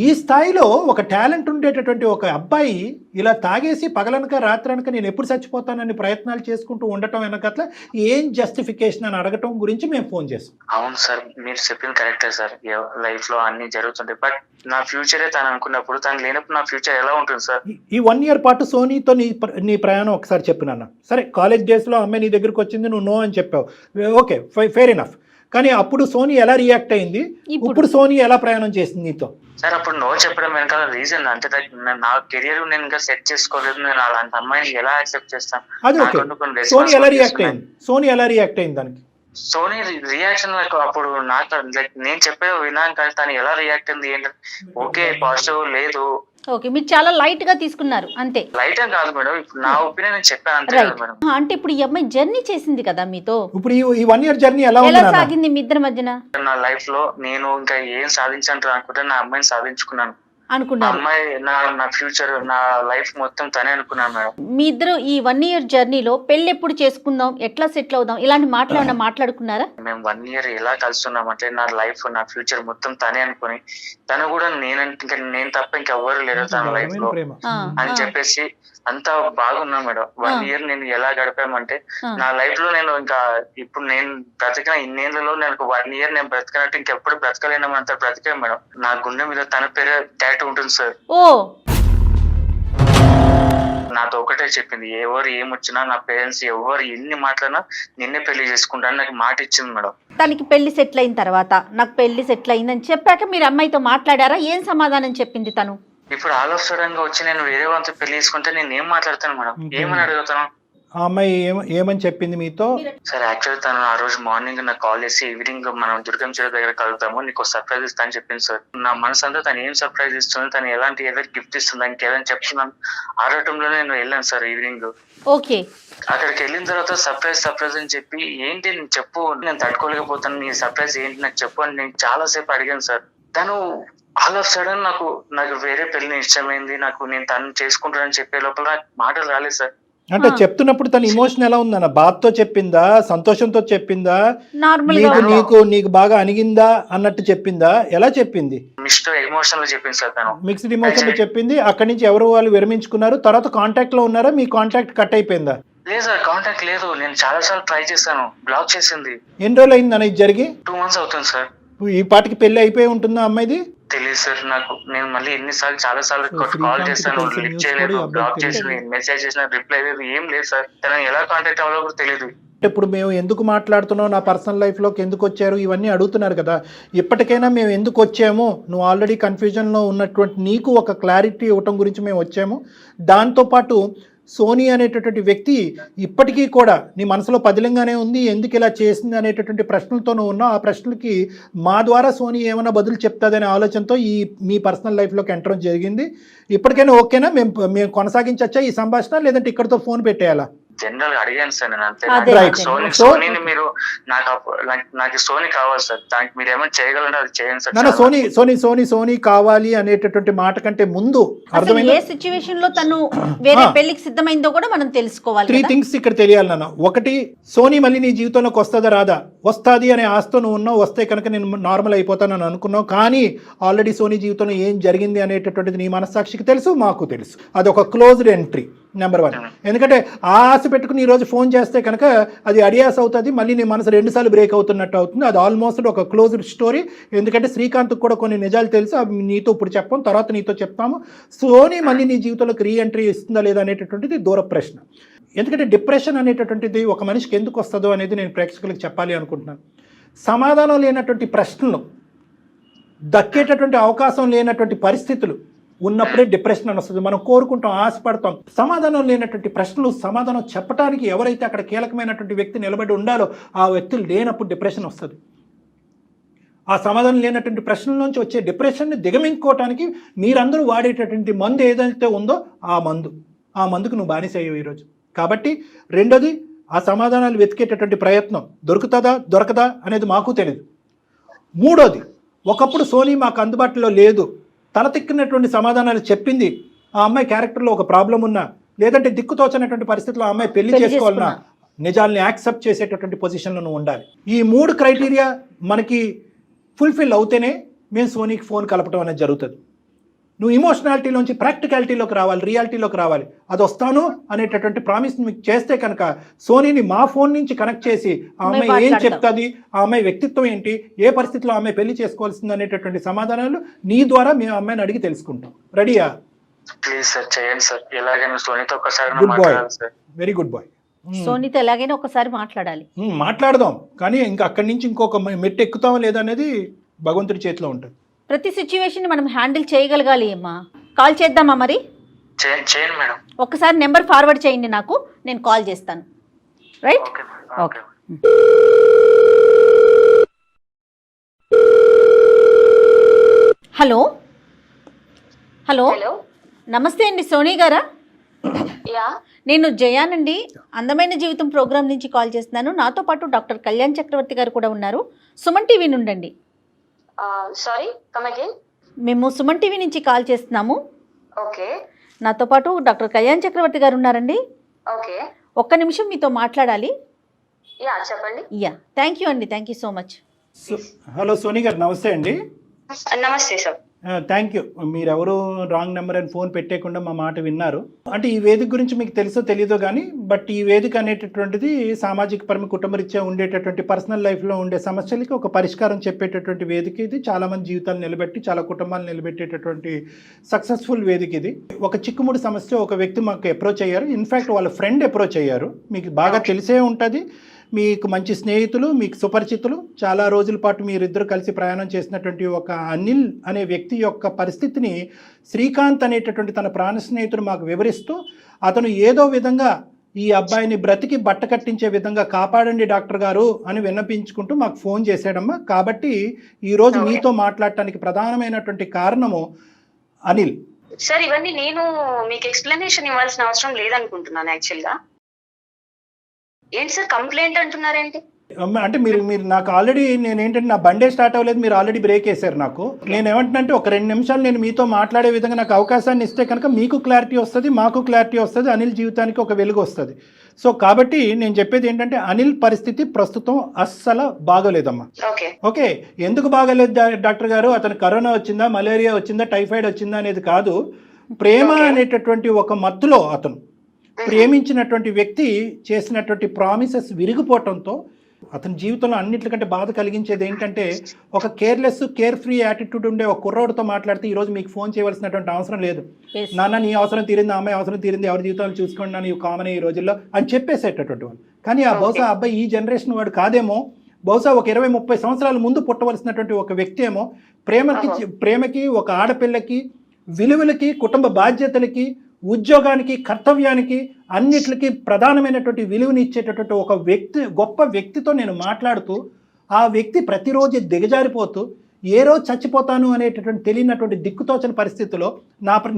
[SPEAKER 3] ఈ స్థాయిలో ఒక టాలెంట్ ఉండేటటువంటి ఒక అబ్బాయి ఇలా తాగేసి పగలనక రాత్రనక నేను ఎప్పుడు చచ్చిపోతానని ప్రయత్నాలు చేసుకుంటూ ఉండటం వెనకట్ల ఏం జస్టిఫికేషన్ అని అడగటం గురించి మేము ఫోన్ చేస్తాం.
[SPEAKER 5] అవును సార్, మీరు చెప్పింది కరెక్టే సార్. లైఫ్ లో అన్ని జరుగుతుంటాయి, బట్ నా ఫ్యూచరే తను అనుకున్నప్పుడు తను లేనప్పుడు నా ఫ్యూచర్ ఎలా ఉంటుంది సార్?
[SPEAKER 3] ఈ 1 year పాటు సోనీతో నీ ప్రయాణం ఒకసారి చెప్పినాన్న. సరే, కాలేజ్ డేస్లో అమ్మాయి నీ దగ్గరికి వచ్చింది, నువ్వు నో అని చెప్పావు, ఓకే ఫెయిర్ ఎనఫ్. కానీ అప్పుడు సోనీ ఎలా రియాక్ట్ అయింది, ఇప్పుడు సోనీ ఎలా ప్రయాణం చేసింది నీతో?
[SPEAKER 5] సార్ అప్పుడు నో చెప్పడం వెనకాల రీజన్ అంటే నా కెరియర్ నేను ఇంకా సెట్ చేసుకోలేదు, నేను అలాంటి అమ్మాయిని ఎలా యాక్సెప్ట్ చేస్తాను?
[SPEAKER 3] అది ఓకే. సోనీ ఎలా రియాక్ట్ అయింది దానికి?
[SPEAKER 5] సోనీ రియాక్షన్ అప్పుడు నాకు లైక్ నేను చెప్పే విన్నాను, కానీ తను ఎలా రియాక్ట్ అయింది ఏంటంటే ఓకే పాజిటివ్ లేదు.
[SPEAKER 2] ఓకే, మీరు చాలా లైట్ గా తీసుకున్నారు అంతే.
[SPEAKER 5] లైట్ అని కాదు మేడం, ఇప్పుడు నా ఒపీనియన్ నేను చెప్పాను అంతే మేడం.
[SPEAKER 2] అంటే ఇప్పుడు ఈ అమ్మాయి జర్నీ చేసింది కదా మీతో,
[SPEAKER 3] ఇప్పుడు ఈ 1 year జర్నీ ఎలా
[SPEAKER 2] సాగింది మీ ఇద్దరి మధ్యన?
[SPEAKER 5] నా లైఫ్ లో నేను ఇంకా ఏం సాధించాను అనుకుంటే నా అమ్మాయిని సాధించుకున్నాను.
[SPEAKER 2] అనుకున్నారు
[SPEAKER 5] అమ్మాయి నా ఫ్యూచర్, నా లైఫ్ మొత్తం తనే అనుకున్నాను మేడం.
[SPEAKER 2] మీ ఇద్దరు ఈ 1 year జర్నీలో పెళ్లి ఎప్పుడు చేసుకుందాం, ఎట్లా సెటిల్ అవుదాం, ఇలాంటి మాటలు మాట్లాడుకున్నారా?
[SPEAKER 5] మేము 1 year ఎలా కలుస్తున్నాం అంటే నా లైఫ్ నా ఫ్యూచర్ మొత్తం తనే అనుకుని, తను కూడా నేను తప్ప ఇంకెవ్వరు లేరు తన లైఫ్ లో అని చెప్పేసి అంతా బాగున్నాం మేడం. 1 year నేను ఎలా గడిపామంటే నా లైఫ్ లో నేను ఇంకా ఇప్పుడు నేను బ్రతికిన ఇన్నేళ్లలో నేను 1 year నేను బ్రతకనట్టు ఇంకెప్పుడు బ్రతకలేనంత బ్రతికాను మేడం. నా గుండె మీద తన పేరు టాటూ ఉంటుంది సార్.
[SPEAKER 2] ఓ,
[SPEAKER 5] నాతో ఒకటే చెప్పింది, ఎవరు ఏమొచ్చినా నా పేరెంట్స్ ఎవరు ఎన్ని మాట్లాడినా నిన్నే పెళ్లి చేసుకుంటాను నాకు మాట ఇచ్చింది మేడం.
[SPEAKER 2] తనకి పెళ్లి సెటిల్ అయిన తర్వాత నాకు పెళ్లి సెటిల్ అయిందని చెప్పాక మీరు అమ్మాయితో మాట్లాడారా? ఏం సమాధానం చెప్పింది తను?
[SPEAKER 5] ఇప్పుడు ఆల్ ఆఫ్ సడన్ గా వచ్చి నేను వేరే వాళ్ళతో పెళ్లి చేసుకుంటే నేను ఏం మాట్లాడతాను మేడం, ఏమని అడుగుతాను?
[SPEAKER 3] ఆ అమ్మాయి ఏమని చెప్పింది మీతో?
[SPEAKER 5] సార్ యాక్చువల్లీ తను ఆ రోజు మార్నింగ్ నాకు కాల్ చేసి ఈవినింగ్ మనం దుర్గం చెరువు దగ్గర కలుగుతాము, నీకు సర్ప్రైజ్ ఇస్తా అని చెప్పింది సార్. నా మనసు అంతా తను ఏం సర్ప్రైజ్ ఇస్తుంది, తను ఎలాంటి ఏదైనా గిఫ్ట్ ఇస్తుంది, దానికి ఏదైనా చెప్తున్నాను ఆడటంలో నేను వెళ్ళాను సార్ ఈవినింగ్.
[SPEAKER 2] ఓకే.
[SPEAKER 5] అక్కడికి వెళ్ళిన తర్వాత సర్ప్రైజ్ అని చెప్పి, ఏంటి నేను చెప్పు, నేను తట్టుకోలేకపోతాను, నీ సర్ప్రైజ్ ఏంటి నాకు చెప్పు అని నేను చాలా సేపు అడిగాను సార్. తను ఆల్ ఆఫ్ సడన్ నాకు వేరే పెళ్లి ఇష్టమైంది, నేను తను చేసుకుంటానని చెప్పే లోపల నాకు మాటలు రాలేదు సార్.
[SPEAKER 3] అంటే చెప్తున్నప్పుడు తన ఇమోషన్ ఎలా ఉందన్న? బాధతో చెప్పిందా, సంతోషంతో చెప్పిందా, నీకు బాగా అణిగిందా అన్నట్టు చెప్పిందా, ఎలా చెప్పింది?
[SPEAKER 5] మిక్స్డ్ ఎమోషన్ లో చెప్పింది సార్ తను.
[SPEAKER 3] మిక్స్డ్ ఎమోషన్ లో చెప్పింది. అక్కడి నుంచి ఎవరు వాళ్ళు విరమించుకున్నారు, తర్వాత కాంటాక్ట్ లో ఉన్నారా, మీ కాంటాక్ట్ కట్ అయిపోయిందా?
[SPEAKER 5] లేదు సార్, కాంటాక్ట్ లేదు. నేను చాలా సార్లు ట్రై చేశాను, బ్లాక్ చేసింది.
[SPEAKER 3] ఎన్ని రోజులు అయింది అన్న ఇది జరిగి?
[SPEAKER 5] 2 months అవుతుంది సార్.
[SPEAKER 3] ఈ పాటికి పెళ్లి అయిపోయి ఉంటుందా అమ్మాయిది?
[SPEAKER 5] తెలియదు సార్ నాకు. నేను మళ్ళీ చాలా సార్లు కాల్ చేస్తాను, లిఫ్ట్ చేయలేదు, బ్లాక్ చేసి మెసేజ్ చేసిన రిప్లై లేదు, ఏం లేదు సార్. తనని ఎలా కాంటాక్ట్ అవ్వాలో కూడా తెలియదు.
[SPEAKER 3] ఇప్పుడు మేము ఎందుకు మాట్లాడుతున్నావు, నా పర్సనల్ లైఫ్లోకి ఎందుకు వచ్చారు, ఇవన్నీ అడుగుతున్నారు కదా. ఇప్పటికైనా మేము ఎందుకు వచ్చాము, నువ్వు ఆల్రెడీ కన్ఫ్యూజన్లో ఉన్నటువంటి నీకు ఒక క్లారిటీ ఇవ్వటం గురించి మేము వచ్చాము. దాంతోపాటు సోనీ అనేటటువంటి వ్యక్తి ఇప్పటికీ కూడా నీ మనసులో పదిలంగానే ఉంది, ఎందుకు ఇలా చేసింది అనేటటువంటి ప్రశ్నలతో నువ్వు ఉన్నావు. ఆ ప్రశ్నలకి మా ద్వారా సోనీ ఏమైనా బదులు చెప్తాదనే ఆలోచనతో మీ పర్సనల్ లైఫ్లోకి ఎంటర్ జరిగింది. ఇప్పటికైనా ఓకేనా, మేము కొనసాగించచ్చా ఈ సంభాషణ, లేదంటే ఇక్కడితో ఫోన్ పెట్టేయాలా?
[SPEAKER 5] జనరల్ గా అడిగాను సార్ నేను అంతే. సోనీని మీరు నాకు సోనీ కావాలి సార్, దానికి మీరు ఏమైనా చేయగలంటే అది చేయండి సార్. సోనీ కావాలి అనేటటువంటి మాట కంటే ముందు
[SPEAKER 2] ఏ సిచ్యువేషన్ లో తను వేరే పెళ్లికి సిద్ధమైందో కూడా మనం తెలుసుకోవాలి.
[SPEAKER 3] 3 things ఇక్కడ తెలియాలి నాన్న. ఒకటి, సోనీ మళ్ళీ నీ జీవితంలోకి వస్తుందా రాదా? వస్తుంది అనే ఆశతో నువ్వు ఉన్నావు. వస్తే కనుక నేను నార్మల్ అయిపోతానని అనుకున్నావు. కానీ ఆల్రెడీ సోనీ జీవితంలో ఏం జరిగింది అనేటటువంటిది నీ మనస్సాక్షికి తెలుసు, మాకు తెలుసు. అదొక క్లోజ్డ్ ఎంట్రీ నెంబర్ 1. ఎందుకంటే ఆ ఆశ పెట్టుకుని ఈరోజు ఫోన్ చేస్తే కనుక అది అడియాస్ అవుతుంది, మళ్ళీ నీ మనసు 2 సార్లు బ్రేక్ అవుతున్నట్టు అవుతుంది. అది ఆల్మోస్ట్ ఒక క్లోజ్డ్ స్టోరీ. ఎందుకంటే శ్రీకాంత్కి కూడా కొన్ని నిజాలు తెలుసు, అవి నీతో ఇప్పుడు చెప్పాం, తర్వాత నీతో చెప్తాము. సోనీ మళ్ళీ నీ జీవితంలోకి రీఎంట్రీ ఇస్తుందా లేదా అనేటటువంటిది దూర ప్రశ్న. ఎందుకంటే డిప్రెషన్ అనేటటువంటిది ఒక మనిషికి ఎందుకు వస్తుందో అనేది నేను ప్రేక్షకులకు చెప్పాలి అనుకుంటున్నాను. సమాధానం లేనటువంటి ప్రశ్నలు, దక్కేటటువంటి అవకాశం లేనటువంటి పరిస్థితులు ఉన్నప్పుడే డిప్రెషన్ అని వస్తుంది. మనం కోరుకుంటాం, ఆశపడతాం. సమాధానం లేనటువంటి ప్రశ్నలు సమాధానం చెప్పడానికి ఎవరైతే అక్కడ కీలకమైనటువంటి వ్యక్తి నిలబడి ఉండాలో ఆ వ్యక్తులు లేనప్పుడు డిప్రెషన్ వస్తుంది. ఆ సమాధానం లేనటువంటి ప్రశ్నల నుంచి వచ్చే డిప్రెషన్ని దిగమించుకోవటానికి మీరందరూ వాడేటటువంటి మందు ఏదైతే ఉందో ఆ మందుకు నువ్వు బానిస అయ్యావు ఈరోజు. కాబట్టి రెండోది, ఆ సమాధానాలు వెతికేటటువంటి ప్రయత్నం దొరకదా అనేది మాకు తెలియదు. మూడోది, ఒకప్పుడు సోనీ మాకు అందుబాటులో లేదు, తలతిక్కినటువంటి సమాధానాలు చెప్పింది. ఆ అమ్మాయి క్యారెక్టర్లో ఒక ప్రాబ్లం ఉన్నా, లేదంటే దిక్కుతోచనటువంటి పరిస్థితుల్లో ఆ అమ్మాయి పెళ్లి చేసుకోవాలన్నా నిజాల్ని యాక్సెప్ట్ చేసేటటువంటి పొజిషన్లో నువ్వు ఉండాలి. ఈ 3 క్రైటీరియా మనకి ఫుల్ఫిల్ అవుతేనే మేము సోనీకి ఫోన్ కలపడం అనేది జరుగుతుంది. నువ్వు ఇమోషనాలిటీలోంచి ప్రాక్టికాలిటీలోకి రావాలి, రియాలిటీలోకి రావాలి. అది వస్తాను అనేటటువంటి ప్రామిస్ మీకు చేస్తే కనుక సోనీని మా ఫోన్ నుంచి కనెక్ట్ చేసి ఆ అమ్మాయి ఏం చెప్తుంది, ఆ అమ్మాయి వ్యక్తిత్వం ఏంటి, ఏ పరిస్థితిలో ఆ అమ్మాయి పెళ్లి చేసుకోవాల్సింది అనేటటువంటి సమాధానాలు నీ ద్వారా మేము అమ్మాయిని అడిగి తెలుసుకుంటాం. రెడీయా?
[SPEAKER 5] ప్లీజ్ సార్ చేయండి సార్. ఎలాగైనా సోనీతో ఒకసారి
[SPEAKER 3] good boy, very good boy.
[SPEAKER 2] సోనీతో ఎలాగైనా ఒకసారి మాట్లాడాలి,
[SPEAKER 3] మాట్లాడదాం. కానీ ఇంకా అక్కడి నుంచి ఇంకొక మెట్టు ఎక్కుతామా లేదా అనేది భగవంతుడి చేతిలో ఉంటుంది.
[SPEAKER 2] ప్రతి సిచ్యువేషన్ మనం హ్యాండిల్ చేయగలగాలి. అమ్మా కాల్ చేద్దామా మరి?
[SPEAKER 5] చేయండి మేడం.
[SPEAKER 2] ఒక్కసారి నెంబర్ ఫార్వర్డ్ చేయండి నాకు, నేను కాల్ చేస్తాను. రైట్? ఓకే. హలో హలో నమస్తే అండి, సోనీ గారా? నేను జయానండి, అందమైన జీవితం ప్రోగ్రామ్ నుంచి కాల్ చేస్తున్నాను. నాతో పాటు డాక్టర్ కళ్యాణ్ చక్రవర్తి గారు కూడా ఉన్నారు. సుమన్ టీవీ నుండి.
[SPEAKER 6] Sorry, come again.
[SPEAKER 2] మేము సుమన్ టీవీ నుంచి కాల్ చేస్తున్నాము.
[SPEAKER 6] ఓకే.
[SPEAKER 2] నాతో పాటు డాక్టర్ కళ్యాణ్ చక్రవర్తి గారు ఉన్నారండి.
[SPEAKER 6] ఓకే.
[SPEAKER 2] ఒక్క నిమిషం మీతో మాట్లాడాలి.
[SPEAKER 6] యా చెప్పండి.
[SPEAKER 2] యా, థ్యాంక్ యూ అండి, thank you so much.
[SPEAKER 3] Hello Soni గారు, నమస్తే అండి.
[SPEAKER 6] నమస్తే సార్.
[SPEAKER 3] Thank you. మీరెవరు రాంగ్ నెంబర్ అని ఫోన్ పెట్టేయకుండా మా మాట విన్నారు. అంటే ఈ వేదిక గురించి మీకు తెలుసో తెలియదో కానీ, బట్ ఈ వేదిక అనేటటువంటిది సామాజిక పరమ కుటుంబరీత్యా ఉండేటటువంటి పర్సనల్ లైఫ్లో ఉండే సమస్యలకి ఒక పరిష్కారం చెప్పేటటువంటి వేదిక ఇది. చాలామంది జీవితాలు నిలబెట్టి చాలా కుటుంబాలు నిలబెట్టేటటువంటి సక్సెస్ఫుల్ వేదిక ఇది. ఒక చిక్కుముడి సమస్య ఒక వ్యక్తి మాకు అప్రోచ్ అయ్యారు. ఇన్ఫ్యాక్ట్ వాళ్ళ ఫ్రెండ్ అప్రోచ్ అయ్యారు. మీకు బాగా తెలిసే ఉంటుంది, మీకు మంచి స్నేహితులు, మీకు సుపరిచితులు, చాలా రోజుల పాటు మీరిద్దరు కలిసి ప్రయాణం చేసినటువంటి ఒక అనిల్ అనే వ్యక్తి యొక్క పరిస్థితిని శ్రీకాంత్ అనేటటువంటి తన ప్రాణ స్నేహితుడు మాకు వివరిస్తూ, అతను ఏదో విధంగా ఈ అబ్బాయిని బ్రతికి బట్ట కట్టించే విధంగా కాపాడండి డాక్టర్ గారు అని విన్నపించుకుంటూ మాకు ఫోన్ చేశాడమ్మా. కాబట్టి ఈరోజు మీతో మాట్లాడటానికి ప్రధానమైనటువంటి కారణము అనిల్.
[SPEAKER 6] సార్ ఇవన్నీ నేను మీకు ఎక్స్ప్లెనేషన్ ఇవ్వాల్సిన అవసరం లేదనుకుంటున్నాను యాక్చువల్గా. ఏంటి సార్ కంప్లైంట్ అంటున్నారేంటి?
[SPEAKER 3] అంటే మీరు నాకు ఆల్రెడీ నేనేంటంటే నా బండే స్టార్ట్ అవ్వలేదు, మీరు ఆల్రెడీ బ్రేక్ వేశారు నాకు. నేను ఏమంటున్నానంటే ఒక 2 నిమిషాలు నేను మీతో మాట్లాడే విధంగా నాకు అవకాశాన్ని ఇస్తే కనుక మీకు క్లారిటీ వస్తుంది, మాకు క్లారిటీ వస్తుంది, అనిల్ జీవితానికి ఒక వెలుగు వస్తుంది. సో కాబట్టి నేను చెప్పేది ఏంటంటే అనిల్ పరిస్థితి ప్రస్తుతం అస్సలు బాగోలేదమ్మా. ఓకే, ఎందుకు బాగోలేదు డాక్టర్ గారు? అతను కరోనా వచ్చిందా, మలేరియా వచ్చిందా, టైఫాయిడ్ వచ్చిందా అనేది కాదు. ప్రేమ అనేటటువంటి ఒక మత్తులో అతను ప్రేమించినటువంటి వ్యక్తి చేసినటువంటి ప్రామిసెస్ విరిగిపోవటంతో అతని జీవితంలో అన్నింటికంటే బాధ కలిగించేది ఏంటంటే ఒక కేర్లెస్ కేర్ ఫ్రీ యాటిట్యూడ్ ఉండే ఒక కుర్రోడితో మాట్లాడితే ఈరోజు మీకు ఫోన్ చేయవలసినటువంటి అవసరం లేదు. నాన్న నీ అవసరం తీరింది, అమ్మాయి అవసరం తీరింది, ఎవరి జీవితాలు చూసుకోండి నన్ను కామన్ ఈ రోజుల్లో అని చెప్పేసేటటువంటి వాళ్ళు. కానీ ఆ బహుశా అబ్బాయి ఈ జనరేషన్ వాడు కాదేమో, బహుశా ఒక 20-30 సంవత్సరాల ముందు పుట్టవలసినటువంటి ఒక వ్యక్తి ఏమో ప్రేమకి ఒక ఆడపిల్లకి విలువలకి కుటుంబ బాధ్యతలకి ఉద్యోగానికి కర్తవ్యానికి అన్నిటికీ ప్రధానమైనటువంటి విలువని ఇచ్చేటటువంటి ఒక వ్యక్తి, గొప్ప వ్యక్తితో నేను మాట్లాడుతూ ఆ వ్యక్తి ప్రతిరోజు దిగజారిపోతూ ఏ రోజు చచ్చిపోతాను అనేటటువంటి తెలియనటువంటి దిక్కుతోచని పరిస్థితిలో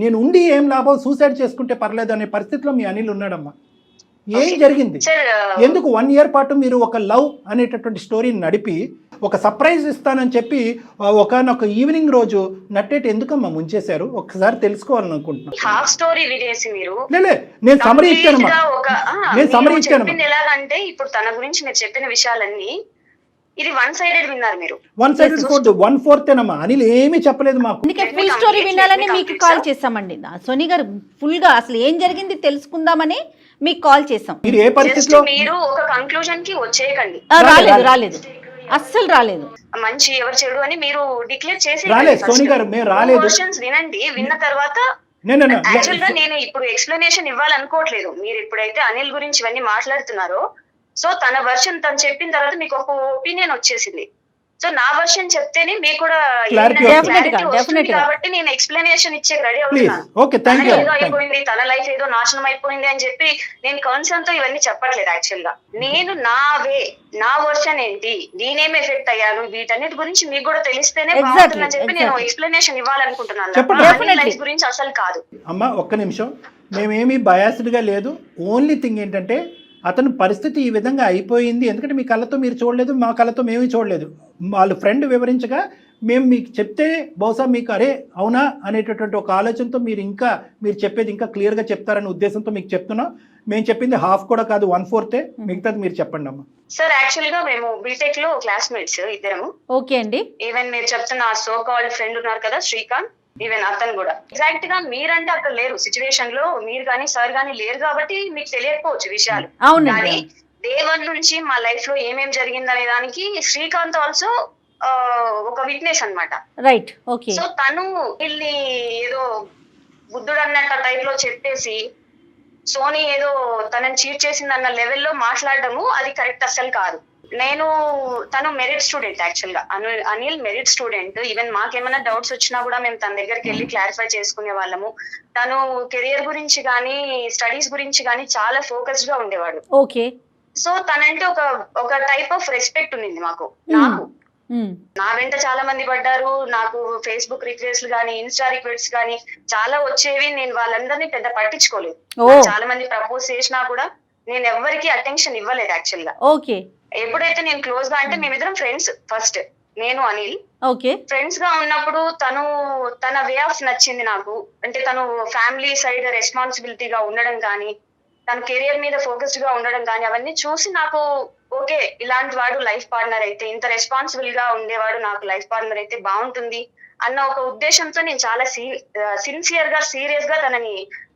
[SPEAKER 3] నేను ఉండి ఏం లాభం, సూసైడ్ చేసుకుంటే పర్లేదు అనే పరిస్థితిలో మీ అనిల్ ఉన్నాడమ్మా. ఏం జరిగింది? ఎందుకు 1 year పాటు మీరు ఒక లవ్ అనేటటువంటి స్టోరీని నడిపి ఒక సర్ప్రైజ్ ఇస్తానని చెప్పి ఒకనొక ఈవినింగ్ రోజు నట్టేటి ఎందుకమ్మా ముంచేశారు? ఒకసారి తెలుసుకోవాలని అనుకుంటున్నాను.
[SPEAKER 6] హాఫ్ స్టోరీ వినేసి మీరు
[SPEAKER 3] నేను సమరీ ఇచ్చానమ్మా.
[SPEAKER 6] ఎలాగంటే ఇప్పుడు తన గురించి మీరు చెప్పిన విషయాలన్నీ ఇది 1-sided విన్నారు మీరు.
[SPEAKER 3] 1-sided 1/4 అనిల్ ఏమీ చెప్పలేదు మాకు.
[SPEAKER 2] ఫుల్ స్టోరీ వినాలని మీకు కాల్ చేసామండి. సోని గారు ఫుల్ గా అసలు ఏం జరిగింది తెలుసుకుందామని మీకు కాల్ చేసాం.
[SPEAKER 3] మీరు ఏ పరిస్థితిలో
[SPEAKER 6] మీరు ఒక కంక్లూజన్ కి వచ్చేయకండి.
[SPEAKER 2] రాలేదు అస్సలు రాలేదు.
[SPEAKER 6] మంచి ఎవరు చెడు అని మీరు డిక్లేర్ చేసి
[SPEAKER 3] సోని గారు మేము రాలేదు.
[SPEAKER 6] వినండి, విన్న తర్వాత యాక్చువల్ గా నేను ఇప్పుడు ఎక్స్ప్లెనేషన్ ఇవ్వాలనుకోవట్లేదు. మీరు ఇప్పుడైతే అనిల్ గురించి ఇవన్నీ మాట్లాడుతున్నారో, సో తన వర్షన్ తను చెప్పిన తర్వాత మీకు ఒక ఒపీనియన్ వచ్చేసింది. సో నా వర్షన్ చెప్తేనే మీకు కూడా కాబట్టి నేను ఎక్స్ప్లెనేషన్ ఇచ్చే రెడీ అవుతున్నాను. అయిపోయింది తన లైఫ్ ఏదో నాశనం అయిపోయింది అని చెప్పి నేను కన్సర్న్ తో ఇవన్నీ చెప్పట్లేదు. యాక్చువల్ గా నేను నా వర్షన్ ఏంటి, నేనేం ఎఫెక్ట్ అయ్యాను, వీటన్నిటి గురించి మీకు కూడా తెలిస్తేనే బాగుంటుందని చెప్పి నేను ఎక్స్ప్లెనేషన్ ఇవ్వాలనుకుంటున్నాను. లైఫ్ గురించి అసలు కాదు.
[SPEAKER 3] అమ్మా ఒక్క నిమిషం, మేమేమి బయాస్డ్ గా లేదు. ఓన్లీ థింగ్ ఏంటంటే అతని పరిస్థితి ఈ విధంగా అయిపోయింది. ఎందుకంటే మీ కళ్ళతో మీరు చూడలేదు, మా కళ్ళతో మేము చూడలేదు. వాళ్ళ ఫ్రెండ్ వివరించగా మేము మీకు చెప్తే బహుశా మీకు అరే అవునా అనేటటువంటి ఒక ఆలోచనతో మీరు చెప్పేది ఇంకా క్లియర్గా చెప్తారనే ఉద్దేశంతో మీకు చెప్తున్నాం. మేము చెప్పింది హాఫ్ కూడా కాదు, 1/4. మిగతాది మీరు చెప్పండి అమ్మా.
[SPEAKER 6] సార్ యాక్చువల్ గా మేము బీటెక్ లో క్లాస్మేట్స్ ఇద్దరము.
[SPEAKER 2] ఓకే అండి.
[SPEAKER 6] ఈవెన్ మీరు చెప్తున్న సో కాల్డ్ ఫ్రెండ్ ఉన్నారు కదా శ్రీకాంత్, ఈవెన్ అతను కూడా ఎగ్జాక్ట్ గా మీరంటే అక్కడ లేరు సిచ్యువేషన్ లో, మీరు కానీ సార్ కానీ లేరు కాబట్టి మీకు తెలియకపోవచ్చు విషయాలు. కానీ డే 1 నుంచి మా లైఫ్ లో ఏమేం జరిగిందనే దానికి శ్రీకాంత్ ఆల్సో ఒక విట్నెస్ అన్నమాట.
[SPEAKER 2] Right, okay.
[SPEAKER 6] సో తను వీళ్ళని ఏదో బుద్ధుడు అన్నట్టు టైప్ లో చెప్పేసి సోనీ ఏదో తనని చీట్ చేసింది అన్న లెవెల్లో మాట్లాడడము అది కరెక్ట్ అస్సలు కాదు. తను మెరిట్ స్టూడెంట్ యాక్చువల్ గా, అనిల్ మెరిట్ స్టూడెంట్. ఈవెన్ మాకేమైనా డౌట్స్ వచ్చినా కూడా మేము తన దగ్గరికి వెళ్ళి క్లారిఫై చేసుకునే వాళ్ళము. తను కెరియర్ గురించి గానీ స్టడీస్ గురించి గానీ చాలా ఫోకస్డ్ గా ఉండేవాడు.
[SPEAKER 2] ఓకే.
[SPEAKER 6] సో తనంటే ఒక టైప్ ఆఫ్ రెస్పెక్ట్ ఉంది నాకు. నా వెంట చాలా మంది పడ్డారు. నాకు ఫేస్బుక్ రిక్వెస్ట్లు గానీ ఇన్స్టా రిక్వెస్ట్స్ గానీ చాలా వచ్చేవి. నేను వాళ్ళందరినీ పెద్ద పట్టించుకోలేదు. చాలా మంది ప్రపోజ్ చేసినా కూడా నేను ఎవరికి అటెన్షన్ ఇవ్వలేదు యాక్చువల్ గా.
[SPEAKER 2] ఓకే.
[SPEAKER 6] ఎప్పుడైతే నేను క్లోజ్ గా, అంటే మేమిద్దరం ఫ్రెండ్స్ ఫస్ట్, నేను అనిల్
[SPEAKER 2] ఓకే
[SPEAKER 6] ఫ్రెండ్స్ గా ఉన్నప్పుడు తన వే ఆఫ్ నచ్చింది నాకు. అంటే తను ఫ్యామిలీ సైడ్ రెస్పాన్సిబిలిటీగా ఉండడం కానీ, తన కెరియర్ మీద ఫోకస్డ్ గా ఉండడం కానీ అవన్నీ చూసి నాకు ఓకే ఇలాంటి వాడు లైఫ్ పార్ట్నర్ అయితే, ఇంత రెస్పాన్సిబుల్ గా ఉండేవాడు నాకు లైఫ్ పార్ట్నర్ అయితే బాగుంటుంది అన్న ఒక ఉద్దేశంతో నేను చాలా సిన్సియర్ గా సీరియస్ గా తనని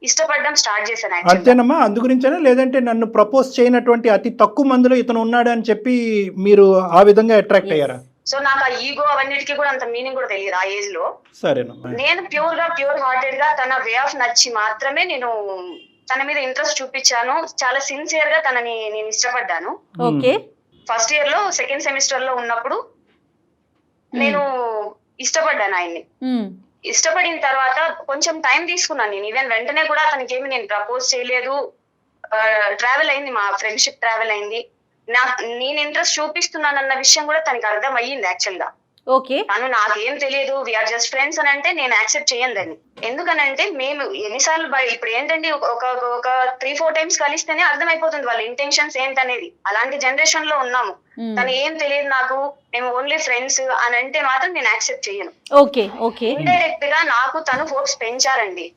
[SPEAKER 6] ఇష్టపడడం స్టార్ట్ చేశాను.
[SPEAKER 3] అంతేనమ్మా? అందు గురించేనా, లేదంటే నన్ను ప్రపోజ్ చేయనటువంటి అతి తక్కువ మందిలో ఇతను ఉన్నాడు అని చెప్పి మీరు ఆ విధంగా అట్రాక్ట్ అయ్యారా?
[SPEAKER 6] సో నాకు ఆ ఈగో అవన్నిటికీ కూడా అంత మీనింగ్ కూడా తెలియదు ఆ ఏజ్ లో.
[SPEAKER 3] సరేనమ్మా.
[SPEAKER 6] నేను ప్యూర్ హార్టెడ్ గా తన వే ఆఫ్ నచ్చి మాత్రమే నేను తన మీద ఇంట్రెస్ట్ చూపించాను. చాలా సిన్సియర్ గా తనని నేను ఇష్టపడ్డాను.
[SPEAKER 2] ఓకే.
[SPEAKER 6] ఫస్ట్ ఇయర్ లో సెకండ్ సెమిస్టర్ లో ఉన్నప్పుడు నేను ఇష్టపడ్డాను ఆయన్ని. ఇష్టపడిన తర్వాత కొంచెం టైం తీసుకున్నాను నేను. ఈవెన్ వెంటనే కూడా తనకేమి నేను ప్రపోజ్ చేయలేదు. ట్రావెల్ అయింది, మా ఫ్రెండ్షిప్ ట్రావెల్ అయింది. నేను ఇంట్రెస్ట్ చూపిస్తున్నానన్న విషయం కూడా తనకి అర్థం అయ్యింది యాక్చువల్ గా.
[SPEAKER 2] ఓకే,
[SPEAKER 6] తను నాకేం తెలియదు, వీఆర్ జస్ట్ ఫ్రెండ్స్ అని అంటే నేను యాక్సెప్ట్ చేయండి దాన్ని. ఎందుకనంటే మేము ఎన్నిసార్లు ఇప్పుడు ఏంటండి ఒక 3-4 టైమ్స్ కలిస్తేనే అర్థమైపోతుంది వాళ్ళ ఇంటెన్షన్స్ ఏంటనేది. అలాంటి జనరేషన్ లో ఉన్నాము. తను ఏం తెలియదు నాకు, మేము ఓన్లీ ఫ్రెండ్స్ అని అంటే మాత్రం నేను యాక్సెప్ట్ చేయను.
[SPEAKER 2] ఓకే ఓకే,
[SPEAKER 6] ఇండైరెక్ట్ గా నాకు తను హోప్స్ పెంచారండి.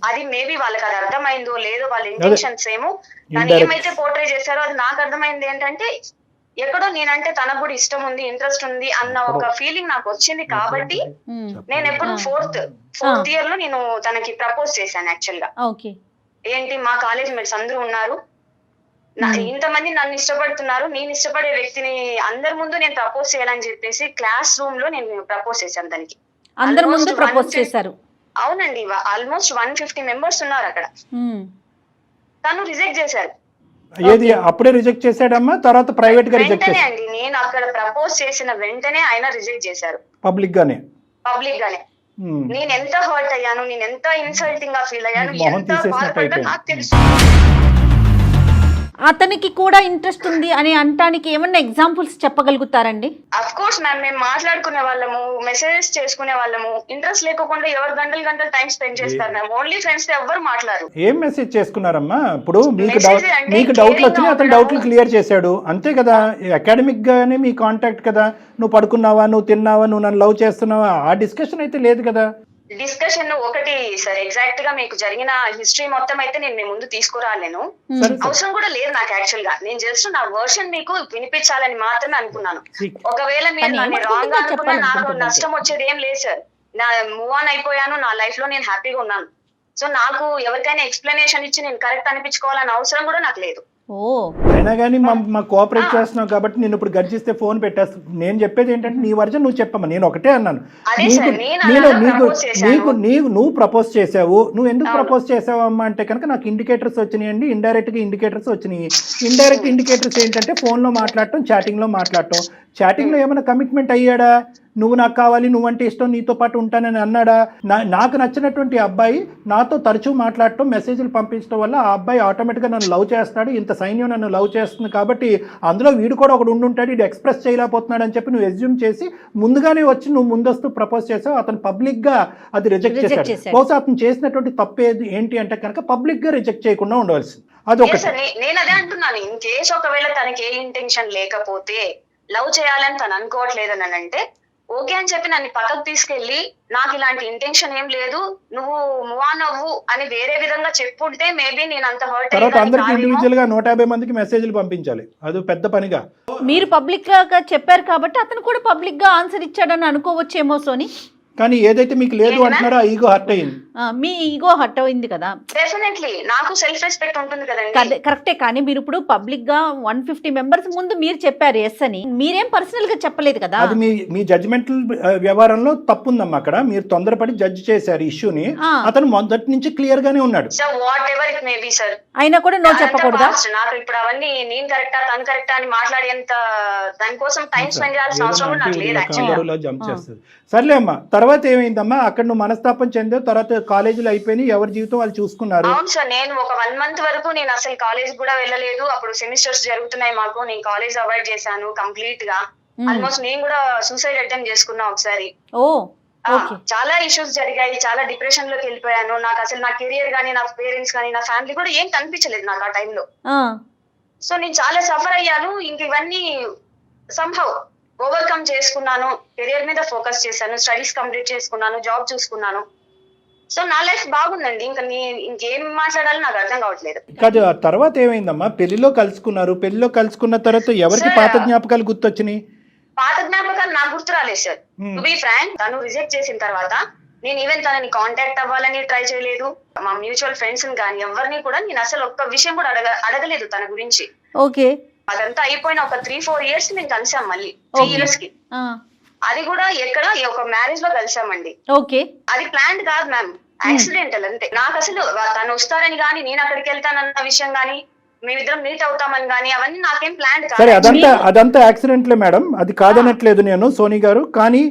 [SPEAKER 6] అది మేబీ వాళ్ళకి అది అర్థమైందో లేదో, వాళ్ళ ఇంటెన్షన్స్ ఏమో తను ఏమైతే పోర్ట్రే చేశారో అది నాకు అర్థమైంది. ఏంటంటే ఎక్కడో నేనంటే తనకు కూడా ఇష్టం ఉంది, ఇంట్రెస్ట్ ఉంది అన్న ఒక ఫీలింగ్ నాకు వచ్చింది. కాబట్టి నేను ఎప్పుడు ఫోర్త్ ఇయర్ లో నేను తనకి ప్రపోజ్ చేశాను యాక్చువల్ గా. ఏంటి, మా కాలేజ్ మేట్స్ అందరూ ఉన్నారు, ఇంతమంది నన్ను ఇష్టపడుతున్నారు, నేను ఇష్టపడే వ్యక్తిని అందరి ముందు నేను ప్రపోజ్ చేయాలని చెప్పేసి క్లాస్ రూమ్ లో నేను ప్రపోజ్ చేశాను తనకి.
[SPEAKER 2] అందరి ముందు ప్రపోజ్ చేశారు?
[SPEAKER 6] అవునండి, ఆల్మోస్ట్ 150 మెంబర్స్ ఉన్నారు అక్కడ. తను రిజెక్ట్ చేశారు.
[SPEAKER 3] ఏది అప్పుడే రిజెక్ట్ చేశాడమ్మా, తర్వాత ప్రైవేట్ గా రిజెక్ట్ చేశారు?
[SPEAKER 6] అండి, నేను అక్కడ ప్రపోజ్ చేసిన వెంటనే ఆయన రిజెక్ట్ చేశారు
[SPEAKER 3] పబ్లిక్ గానే.
[SPEAKER 6] నేను ఎంత హర్ట్ అయ్యాను, నేను ఎంత ఇన్సల్టింగ్ గా ఫీల్ అయ్యాను, ఎంత బాధపడ్డా నాకు తెలుసు.
[SPEAKER 2] అతనికి కూడా ఇంట్రెస్ట్ ఉంది అని అంటానికి ఏమన్నా ఎగ్జాంపుల్స్ చెప్పగలుగుతారండి?
[SPEAKER 6] అఫ్ కోర్స్ మ్యామ్, మేము మాట్లాడుకునే వాళ్ళము, మెసేజెస్ చేసుకునే వాళ్ళము. ఇంట్రెస్ట్ లేకుండా ఎవరు గంటలు టైం స్పెండ్ చేస్తారు మ్యామ్. ఓన్లీ ఫ్రెండ్స్ తో ఎవరు మాట్లాడరు.
[SPEAKER 3] ఏం మెసేజ్ చేసుకున్నారమ్మా? ఇప్పుడు మీకు డౌట్లు వచ్చినాయి, అతను డౌట్లు క్లియర్ చేశాడు అంతే కదా. అకాడమిక్ గానే మీ కాంటాక్ట్ కదా. నువ్వు పడుకున్నావా, నువ్వు తిన్నావా, నువ్వు నన్ను లవ్ చేస్తున్నావా, ఆ డిస్కషన్ అయితే లేదు కదా.
[SPEAKER 6] డిస్కషన్ ఒకటి సార్, ఎగ్జాక్ట్ గా మీకు జరిగిన హిస్టరీ మొత్తం అయితే నేను మీ ముందు తీసుకురాలేను, అవసరం కూడా లేదు నాకు. యాక్చువల్ గా నేను జస్ట్ నా వర్షన్ మీకు వినిపించాలని మాత్రమే అనుకున్నాను. ఒకవేళ మీరు నన్ను రాంగ్ గా అనుకున్నా నాకు నష్టం వచ్చేది ఏం లేదు సార్. నా మూవ్ ఆన్ అయిపోయాను, నా లైఫ్ లో నేను హ్యాపీగా ఉన్నాను. సో నాకు ఎవరికైనా ఎక్స్ప్లెనేషన్ ఇచ్చి నేను కరెక్ట్ అనిపించుకోవాలని అవసరం కూడా నాకు లేదు.
[SPEAKER 3] అయినా కానీ మా కోఆపరేట్ చేస్తున్నావు కాబట్టి నేను ఇప్పుడు గర్జిస్తే ఫోన్ పెట్టేస్తా. నేను చెప్పేది ఏంటంటే నీ వర్జన్ నువ్వు చెప్పమ్మా. నేను ఒకటే అన్నాను, నువ్వు ప్రపోజ్ చేసావు, నువ్వు ఎందుకు ప్రపోజ్ చేసావు అమ్మా అంటే కనుక నాకు ఇండికేటర్స్ వచ్చినాయండి, ఇండైరెక్ట్ గా ఇండికేటర్స్ వచ్చినాయి. ఇండైరెక్ట్ ఇండికేటర్స్ ఏంటంటే ఫోన్ లో మాట్లాడటం, చాటింగ్ లో మాట్లాడటం. చాటింగ్ లో ఏమైనా కమిట్మెంట్ అయ్యాడా? నువ్వు నాకు కావాలి, నువ్వంటే ఇష్టం, నీతో పాటు ఉంటానని అన్నాడా? నాకు నచ్చినటువంటి అబ్బాయి నాతో తరచూ మాట్లాడటం, మెసేజ్లు పంపించడం వల్ల ఆ అబ్బాయి ఆటోమేటిక్గా నన్ను లవ్ చేస్తాడు, ఇంత సైన్యం నన్ను లవ్ చేస్తుంది కాబట్టి అందులో వీడు కూడా ఒకడు ఉండుంటాడు, ఇది ఎక్స్ప్రెస్ చేయలేకపోతున్నాడు అని చెప్పి నువ్వు ఎస్యూమ్ చేసి ముందుగానే వచ్చి నువ్వు ముందస్తు ప్రపోజ్ చేసావు. అతను పబ్లిక్ గా అది రిజెక్ట్ చేశాడు. బహుశా అతను చేసినటువంటి తప్పేది ఏంటి అంటే కనుక పబ్లిక్ గా రిజెక్ట్ చేయకుండా ఉండవలసింది. అదొకటి.
[SPEAKER 6] నేను అదే అంటున్నాను, ఇన్ కేసు ఒకవేళ తనకి ఏ ఇంటెన్షన్ లేకపోతే, లవ్ చేయాలని తను అనుకోవట్లేదని అంటే ఓకే అని చెప్పి నన్ను పక్కకు తీసుకెళ్లి నాకు ఇలాంటి ఇంటెన్షన్ ఏం లేదు, నువ్వు మూవ్ ఆన్ అవ్వు అని వేరే విధంగా చెప్పుంటే మేబీ నేను అంత హర్ట్.
[SPEAKER 3] తర్వాత అందరికి ఇండివిజువల్ గా 150 మందికి మెసేజ్లు పంపించాలి, అది పెద్ద పనిగా.
[SPEAKER 2] మీరు పబ్లిక్ గా చెప్పారు కాబట్టి అతను కూడా పబ్లిక్ గా ఆన్సర్ ఇచ్చాడని అనుకోవచ్చేమో సోని.
[SPEAKER 3] కానీ ఏదైతే మీకు లేదు అంటున్నారో ఆ ఈగో హర్ట్ అయింది.
[SPEAKER 2] మీ ఈగో హర్ట్ అయింది కదా.
[SPEAKER 6] డెఫినెట్లీ నాకు సెల్ఫ్ రెస్పెక్ట్ ఉంటుంది కదండి.
[SPEAKER 2] కరెక్టే, కానీ మీరు ఇప్పుడు పబ్లిక్ గా 150 మెంబర్స్ ముందు మీరు చెప్పారు ఎస్ అని, మీరేం పర్సనల్ గా చెప్పలేదు కదా.
[SPEAKER 3] అది మీ జడ్జిమెంటల్ వ్యవహారంలో తప్పుందమ్మా. అక్కడ మీరు తొందరపడి జడ్జ్ చేశారు ఇష్యూని. అతను మొదటి నుంచి క్లియర్ గానే ఉన్నాడు.
[SPEAKER 6] So what ever it may be sir,
[SPEAKER 2] అయినా కూడా నో చెప్పకూడదా?
[SPEAKER 6] నాకు ఇప్పుడు అవన్నీ నేను కరెక్టా తను కరెక్టా అని మాట్లాడేంత దానికోసం టైం స్పెండ్ చేయాల్సిన అవసరం కూడా నాకు లేదు యాక్చువల్లీ.
[SPEAKER 3] జంప్ చేస్తుంది. సర్లే అమ్మా, తర్వాత ఏమైందమ్మా? అక్కడ నువ్వు మనస్తాపం చెందావు, తర్వాత కాలేజీలో అయిపోయి ఎవరి జీవితం వాళ్ళు చూసుకున్నారు.
[SPEAKER 6] అవును సార్, నేను ఒక 1 month వరకు నేను అసలు కాలేజ్ కూడా వెళ్ళలేదు. అప్పుడు సెమిస్టర్స్ జరుగుతున్నాయి మాకు, నేను కాలేజ్ అవాయిడ్ చేశాను కంప్లీట్ గా. ఆల్మోస్ట్ నేను కూడా సూసైడ్ అటెంప్ట్ చేసుకున్నా ఒకసారి. చాలా ఇష్యూస్ జరిగాయి, చాలా డిప్రెషన్ లోకి వెళ్ళిపోయాను. నాకు అసలు నా కెరియర్ గానీ, నా పేరెంట్స్ గానీ, నా ఫ్యామిలీ కూడా ఏం కనిపించలేదు నాకు ఆ టైంలో. సో నేను చాలా సఫర్ అయ్యాను. ఇంక ఇవన్నీ సంహౌ ఓవర్కమ్ చేసుకున్నాను, కెరియర్ మీద ఫోకస్ చేశాను, స్టడీస్ కంప్లీట్ చేసుకున్నాను, జాబ్ చూసుకున్నాను. సో నా లైఫ్ బాగుందండి. ఇంకా ఇంకేం మాట్లాడాలో నాకు అర్థం కావట్లేదు.
[SPEAKER 3] కాదు, ఆ తర్వాత ఏమైందమ్మా? పెళ్లిలో కలుసుకున్నారు. పెళ్లిలో కలుసుకున్న తర్వాత ఎవరికి పాత జ్ఞాపకాలు గుర్తొచ్చినాయి?
[SPEAKER 6] పాత జ్ఞాపకాలు నాకు గుర్తు రాలేదు సార్. టు బి ఫ్రాంక్, తను రిజెక్ట్ చేసిన తర్వాత నేను ఈవెన్ తనని కాంటాక్ట్ అవ్వాలని ట్రై చేయలేదు. మా మ్యూచువల్ ఫ్రెండ్స్ కానీ ఎవరిని కూడా నేను అసలు ఒక్క విషయం కూడా అడగలేదు తన గురించి.
[SPEAKER 2] ఓకే,
[SPEAKER 6] అదంతా అయిపోయిన ఒక 3-4 years మేము కలిసాం మళ్ళీ. 3 years కి అది కూడా ఎక్కడ ఒక మ్యారేజ్ లో కలిసామండి.
[SPEAKER 2] ఓకే, అది
[SPEAKER 6] ప్లాన్ కాదు మ్యామ్, యాక్సిడెంటల్ అంతే. నాకు అసలు తను వస్తారని గానీ, నేను అక్కడికి వెళ్తానన్న విషయం గానీ, మేమిద్దరం మీట్ అవుతామని గానీ అవన్నీ నాకేం ప్లాన్ కాదు.
[SPEAKER 3] సరే, అదంతా యాక్సిడెంట్లే మేడం, అది కాదనట్లేదు నేను సోనీ గారు. కానీ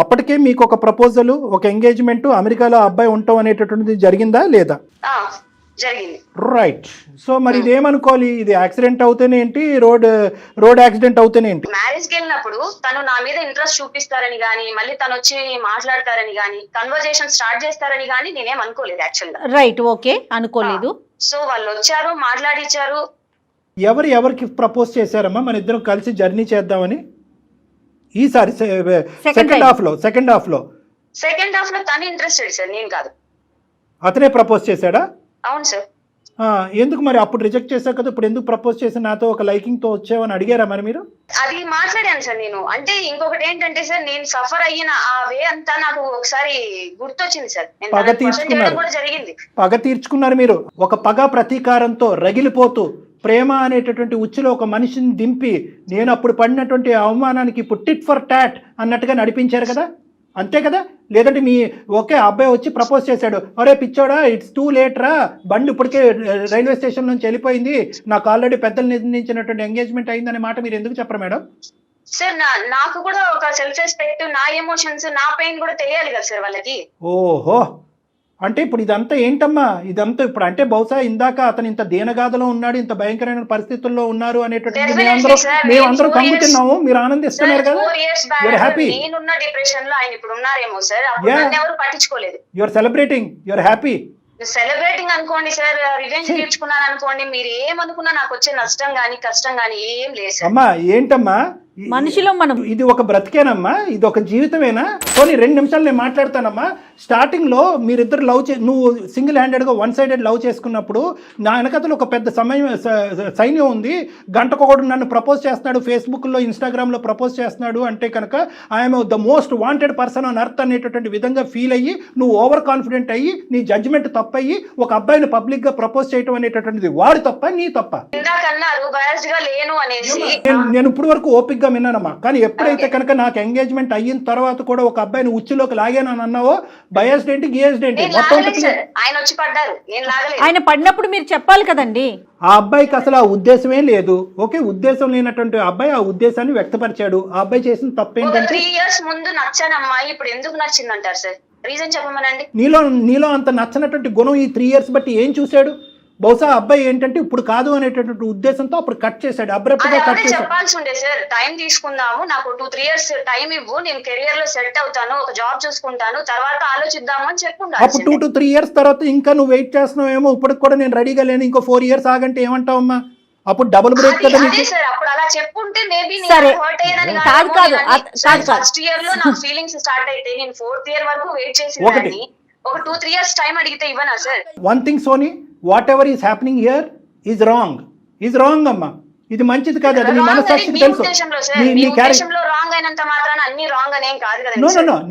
[SPEAKER 3] అప్పటికే మీకు ఒక ప్రపోజల్, ఒక ఎంగేజ్మెంట్, అమెరికాలో అబ్బాయి ఉంటాం అనేటటువంటిది జరిగిందా లేదా?
[SPEAKER 6] జరిగింది.
[SPEAKER 3] రైట్. సో మరి ఇదేమనుకోవాలి, ఇది యాక్సిడెంట్ అవుతేనే ఏంటి, రోడ్ యాక్సిడెంట్ అవుతేనే ఏంటి?
[SPEAKER 6] మ్యారేజ్ కి వెళ్ళినప్పుడు తను నా మీద ఇంట్రెస్ట్ చూపిస్తారని గానీ, మళ్ళీ తను వచ్చి మాట్లాడతారని గానీ, కన్వర్జేషన్ స్టార్ట్ చేస్తారని గానీ నేనేం అనుకోలేదు యాక్చువల్ గా.
[SPEAKER 2] రైట్, ఓకే, అనుకోలేదు.
[SPEAKER 6] సో వాళ్ళు వచ్చారు, మాట్లాడిచ్చారు.
[SPEAKER 3] ఎవరికి ప్రపోజ్ చేశారమ్మా మన ఇద్దరం కలిసి జర్నీ చేద్దామని? ఈసారి సెకండ్ హాఫ్ లో
[SPEAKER 6] తను ఇంట్రెస్టెడ్ సార్, నేను కాదు.
[SPEAKER 3] అతనే ప్రపోజ్ చేశాడా?
[SPEAKER 6] అవును సార్.
[SPEAKER 3] ఎందుకు మరి అప్పుడు రిజెక్ట్ చేశావు కదా, ఇప్పుడు ఎందుకు ప్రపోజ్ చేసి నాతో ఒక లైకింగ్ తో వచ్చావని అడిగారా మరి మీరు?
[SPEAKER 6] అది మాట్లాడాను సార్ నేను. అంటే ఇంకొకటి ఏంటంటే సార్, నేను సఫర్ అయిన ఆ వే అంతా నాకు ఒకసారి గుర్తొచ్చింది సార్.
[SPEAKER 3] పగ తీర్చుకున్నారు మీరు. ఒక పగ ప్రతీకారంతో రగిలిపోతూ ప్రేమ అనేటటువంటి ఉచ్చులో ఒక మనిషిని దింపి నేను అప్పుడు పడినటువంటి అవమానానికి ఇప్పుడు టిట్ ఫర్ టాట్ అన్నట్టుగా నడిపించారు కదా, అంతే కదా? లేదంటే మీ ఒకే అబ్బాయి వచ్చి ప్రపోజ్ చేశాడు, అరే పిచ్చోడా ఇట్స్ టూ లేట్ రా, బండి ఇప్పటికే రైల్వే స్టేషన్ నుంచి వెళ్ళిపోయింది, నాకు ఆల్రెడీ పెద్దలు నిర్ణయించినటువంటి ఎంగేజ్మెంట్ అయిందనే మాట మీరు ఎందుకు చెప్పరు మేడం?
[SPEAKER 6] సార్ నాకు కూడా ఒక సెల్ఫ్ రెస్పెక్ట్, నా ఎమోషన్స్, నా పెయిన్ కూడా తెలియాలి కదా సార్ వాళ్ళకి.
[SPEAKER 3] ఓహో, అంటే ఇప్పుడు ఇదంతా ఏంటమ్మా, ఇదంతా ఇప్పుడు అంటే బహుశా ఇందాక అతను ఇంత దీనగాథలో ఉన్నాడు, ఇంత భయంకరమైన పరిస్థితుల్లో ఉన్నారు అనేటటువంటి మేమందరం కంగుతున్నాము, మీరు ఆనందిస్తున్నారు కదా, హ్యాపీ.
[SPEAKER 6] నేనున్న డిప్రెషన్ లో ఆయన ఇప్పుడు ఉన్నారేమో సార్, ఎవరు పట్టించుకోలేదు.
[SPEAKER 3] You are celebrating, you are happy.
[SPEAKER 6] Celebrating అనుకోండి సార్, రివెంజ్ తీర్చుకున్నాను అనుకోండి, మీరు ఏమనుకున్నా నాకు వచ్చే నష్టం గానీ కష్టం గానీ ఏం లేదు సార్.
[SPEAKER 3] అమ్మా ఏంటమ్మా
[SPEAKER 2] మనిషిలో మనం,
[SPEAKER 3] ఇది ఒక బ్రతికేనమ్మా, ఇది ఒక జీవితమేనా? పోనీ 2 నిమిషాలు నేను మాట్లాడతానమ్మా. స్టార్టింగ్ లో మీరిద్దరు నువ్వు సింగిల్ హ్యాండెడ్ గా వన్ సైడెడ్ లవ్ చేసుకున్నప్పుడు నా వెనకతలో ఒక పెద్ద సైన్యం ఉంది, గంటకొకడు నన్ను ప్రపోజ్ చేస్తున్నాడు, ఫేస్బుక్ లో ఇన్స్టాగ్రామ్ లో ప్రపోజ్ చేస్తున్నాడు అంటే కనుక I'm the most wanted person on earth అనేటటువంటి విధంగా ఫీల్ అయ్యి నువ్వు ఓవర్ కాన్ఫిడెంట్ అయ్యి నీ జడ్జిమెంట్ తప్పయ్యి ఒక అబ్బాయిని పబ్లిక్ గా ప్రపోజ్ చేయడం అనేటటువంటిది వాడు తప్ప నీ తప్ప? నేను ఇప్పుడు వరకు ఓపిక్ విన్నానమ్మా, కానీ ఎప్పుడైతే కనుక నాకు ఎంగేజ్మెంట్ అయిన తర్వాత కూడా ఒక అబ్బాయిని ఉచ్చులోకి లాగానని అన్నావో, బయాస్డ్ ఏంటి గియాస్డ్ ఏంటి మొత్తం
[SPEAKER 2] ఆయన పడినప్పుడు మీరు చెప్పాలి కదండి.
[SPEAKER 3] ఆ అబ్బాయికి అసలు ఆ ఉద్దేశమే లేదు. ఓకే, ఉద్దేశం లేనటువంటి అబ్బాయి ఆ ఉద్దేశాన్ని వ్యక్తపరిచాడు. ఆ అబ్బాయి చేసిన తప్పేంటంటే
[SPEAKER 6] 3 years ముందు నచ్చాను అమ్మాయి, ఇప్పుడు ఎందుకు నచ్చిందంటారు సార్? రీజన్ చెప్పమనండి.
[SPEAKER 3] నీలో అంత నచ్చినటువంటి గుణం ఈ 3 years బట్టి ఏం చూశాడు? బహుశా అబ్బాయి ఏంటంటే ఇప్పుడు కాదు అనేటటువంటి ఉద్దేశంతో అప్పుడు కట్ చేశాడు, అబ్రప్ట్ గా కట్ చేశాడు.
[SPEAKER 6] చెప్పాల్సి ఉండే సార్, టైం తీసుకుందాము, నాకు 2-3 years టైం ఇవ్వు, నేను కెరియర్ లో సెట్ అవుతాను, ఒక జాబ్ చూసుకుంటాను, తర్వాత ఆలోచిద్దాము అని చెప్పుండాలి.
[SPEAKER 3] అప్పుడు 2-3 years తర్వాత ఇంకా నువ్వు వెయిట్ చేస్తున్నావేమో, ఇప్పటికి కూడా నేను రెడీగా లేను, ఇంకో 4 years ఆగంటే ఏమంటావమ్మా? అప్పుడు డబుల్ బ్రేక్ కదా
[SPEAKER 6] సార్. అప్పుడు అలా చెప్పుంటే మేబీ ఫస్ట్ ఇయర్ లో నా ఫీలింగ్స్ స్టార్ట్ అయితే నేను 4th year వరకు వెయిట్ చేసి ఒక 2-3 years టైం అడిగితే ఇవ్వనా sir?
[SPEAKER 3] One thing Soni, whatever is happening here is wrong అమ్మా, ఇది మంచిది కాదు. అది నీ మనసాక్షికి తెలుసు.